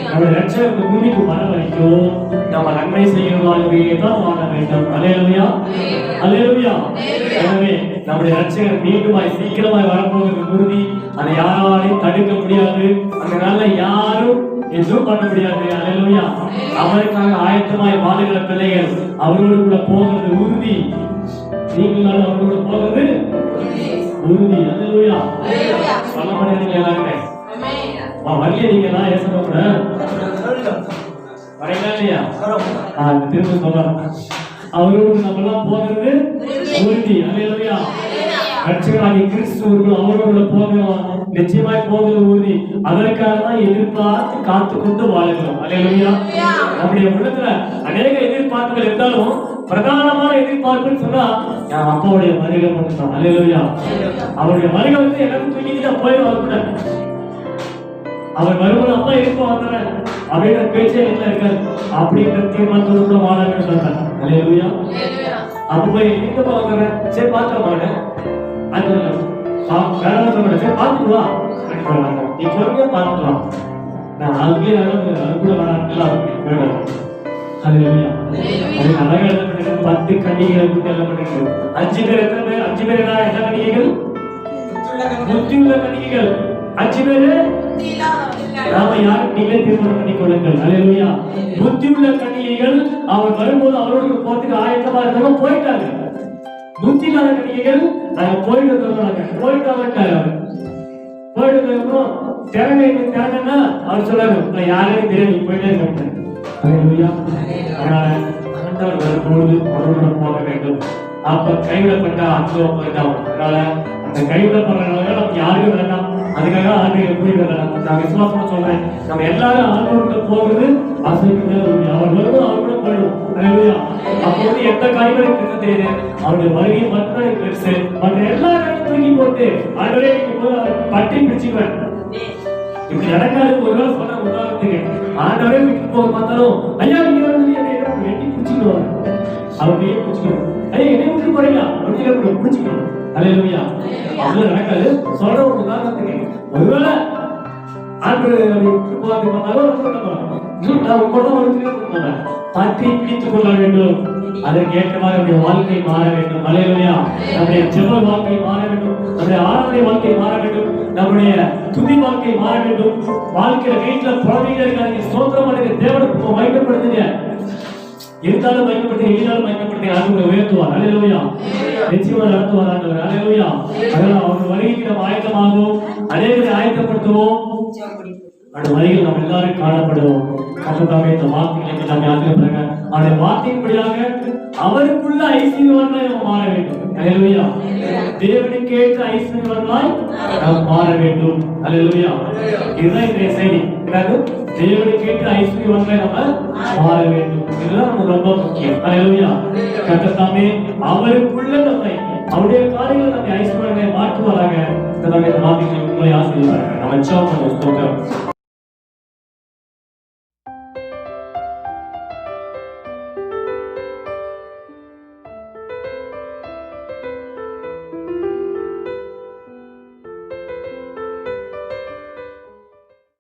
நம்முடைய ரட்சகர் பூமிக்கு வர வரைக்கும் நம்ம நன்மை செய்கிறவர்களாகவே தான் வாழ வேண்டும். அல்லேலூயா, அல்லேலூயா. எனவே நம்முடைய ரட்சகர் மீண்டுமாய் சீக்கிரமாய் வரப்போகிறது உறுதி. அதை யாராலையும் தடுக்க முடியாது. அந்த நாள்ல யாரும் எதுவும் பண்ண முடியாது. அல்லேலூயா. அவருக்காக ஆயத்தமாய் வாழுகிற பிள்ளைகள் அவரோடு கூட போகிறது உறுதி. நீங்களும் அவரோடு போகிறது உறுதி. அல்லேலூயா. சொல்ல மாட்டேங்க எல்லாருமே. வரலையே நீங்க தான் ஏசப்பா கூட வரீங்களா இல்லையா? திரும்ப சொல்றேன், அவரோடு நம்மெல்லாம் போகிறது உறுதி. அல்லேலூயா. ரட்சகராகிய கிறிஸ்துவர்கள் அவரோடு போகிறோம், நிச்சயமாய் போகிறது உறுதி. அதற்காக தான் எதிர்பார்த்து காத்து கொண்டு வாழுகிறோம். அல்லேலூயா. நம்முடைய உள்ளத்துல அநேக எதிர்பார்ப்புகள் இருந்தாலும் பிரதானமான எதிர்பார்ப்புன்னு சொன்னா என் அப்பாவுடைய வருகை மட்டும்தான். அல்லேலூயா. அவருடைய வருகை வந்து எல்லாரும் தூக்கிட்டு போயிடும். அவர் கூட அவர் வரும்போது அப்பா இருப்ப வந்துடுறேன் அப்படின்ற பேச்சே என்ன இருக்காது. அப்படின்ற தீர்மானத்தோடு கூட வாழன்னு சொல்றேன். அல்லேலூயா. அப்ப போய் எங்கப்பா வந்துடுறேன், சரி பாத்துருவாங்க அந்த வேலை சொல்றேன், சரி பாத்துக்குவா அப்படின்னு சொல்றாங்க. நீ பொறுமையா பாத்துக்கலாம், நான் அதுக்குள்ளே அது கூட வராங்கலாம் வேணும். அல்லேலூயா. அது அழகா எழுதப்பட்டிருக்கு. 10 கன்னிகைகளை குறித்து எழுதப்பட்டிருக்கு. 5 பேர் எத்தனை பேர்? 5 பேர் என்ன கன்னிகைகள்? புத்தியுள்ள கன்னிகைகள் 5 பேரு. நாம யார்? நீங்களே தீர்மானம் பண்ணிக்கொள்ளுங்கள். அல்லேலூயா. புத்தியுள்ள கன்னிகைகள் அவர் வரும்போது அவரோடு போறதுக்கு ஆயத்தமா இருந்தவங்க போயிட்டாங்க. புத்தி இல்லாத கன்னிகைகள் நாங்க போயிட்டு வந்தாங்க, போயிட்டாங்க. திறங்கன்னா அவர் சொல்றாரு, நான் யாரையும் தெரியாது, நீ போயிட்டே இருக்க. அல்லேலூயா. அதனால ஆண்டவர் வரும்போது அவரோடு போக வேண்டும். அப்ப கைவிடப்பட்ட அனுபவம் வேண்டாம். அதனால அந்த கைவிடப்படுறவங்க நம்ம யாருக்கும் வேண்டாம். அதுக்காக ஆண்டவரை புரியுது. நான் விசுவாசமா சொல்றேன், நம்ம எல்லாரும் ஆண்டவர்கிட்ட போகிறது அசைக்கு. அவர் வரும்போது அவர் கூட போயிடும். அல்லேலூயா. அப்போ வந்து எந்த காரியங்களும் இருக்க தெரியுது, அவருடைய வருகை மட்டும் எனக்கு பெருசு. மற்ற எல்லா காரியம் தூக்கி போட்டு ஆண்டவரே நீங்க போது அவர் பற்றி பிடிச்சுக்குவேன். இப்படி நடக்காது. ஒரு நாள் சொன்ன உதாரணத்துக்கு ஆண்டவரே விட்டு போக பார்த்தாலும் ஐயா நீங்க வந்து வெட்டி பிடிச்சிக்கணும். அவரையே பிடிச்சிக்கணும். ஐயா என்னைய விட்டு போறீங்களா அப்படின்னு பிடிச்சிக்கணும். அல்லேலூயா. அவ்வளவு நடக்காது. சொல்ற ஒரு உதாரணத்துக்கு ஒருவேளை ஆண்டவர் விட்டு பார்த்தாலும் நான் உங்களோட ஒரு பற்றி பிடித்துக் கொள்ள வேண்டும். அதற்கு ஏற்றமாக நம்முடைய வாழ்க்கை மாற வேண்டும். அல்லேலூயா. நம்முடைய ஜெப வாழ்க்கை மாற வேண்டும். நம்முடைய ஆராதனை வாழ்க்கை மாற வேண்டும். நம்முடைய துதி வாழ்க்கை மாற வேண்டும். வாழ்க்கையில வீட்டுல குழந்தைங்க இருக்காங்க, ஸ்தோத்திரம் பண்ணுங்க, தேவனை மகிமைப்படுத்துங்க. இருந்தாலும் மகிமைப்படுத்துங்க, இல்லைனாலும் மகிமைப்படுத்துங்க. ஆண்டவரை உயர்த்துவார். அல்லேலூயா. நிச்சயமா நடத்துவார் ஆண்டவர். அல்லேலூயா. அதனால அவர் வருகைக்கு நம்ம ஆயத்தமாகவும் அநேகரை ஆயத்தப்படுத்துவோம். அந்த வழியில் நாம் எல்லாரும் காணப்படுவோம். கர்த்தராக இந்த வார்த்தைகளை நாம் யாத்திரைப்படுங்க. அந்த வார்த்தையின்படியாக அவருக்குள்ள ஐஸ்வர்யவான்களாய் நாம் மாற வேண்டும். அல்லேலூயா. தேவனுக்கு ஏற்ற ஐஸ்வர்யவான்களாய் நாம் மாற வேண்டும். அல்லேலூயா. இதுதான் இந்த செய்தி. என்னது? தேவனுக்கு ஏற்ற ஐஸ்வர்யவான்களாய் நம்ம மாற வேண்டும். இதுதான் நமக்கு ரொம்ப முக்கியம். அல்லேலூயா. கர்த்தராமே அவருக்குள்ள நம்மை அவருடைய காரியங்களை நம்மை ஐஸ்வர்யவான்களாய் மாற்றுவாராக. இந்த வார்த்தைகளை உங்களை ஆசீர்வதிப்பார்கள். நம்ம ஜெபம் பண்ணுவோம்.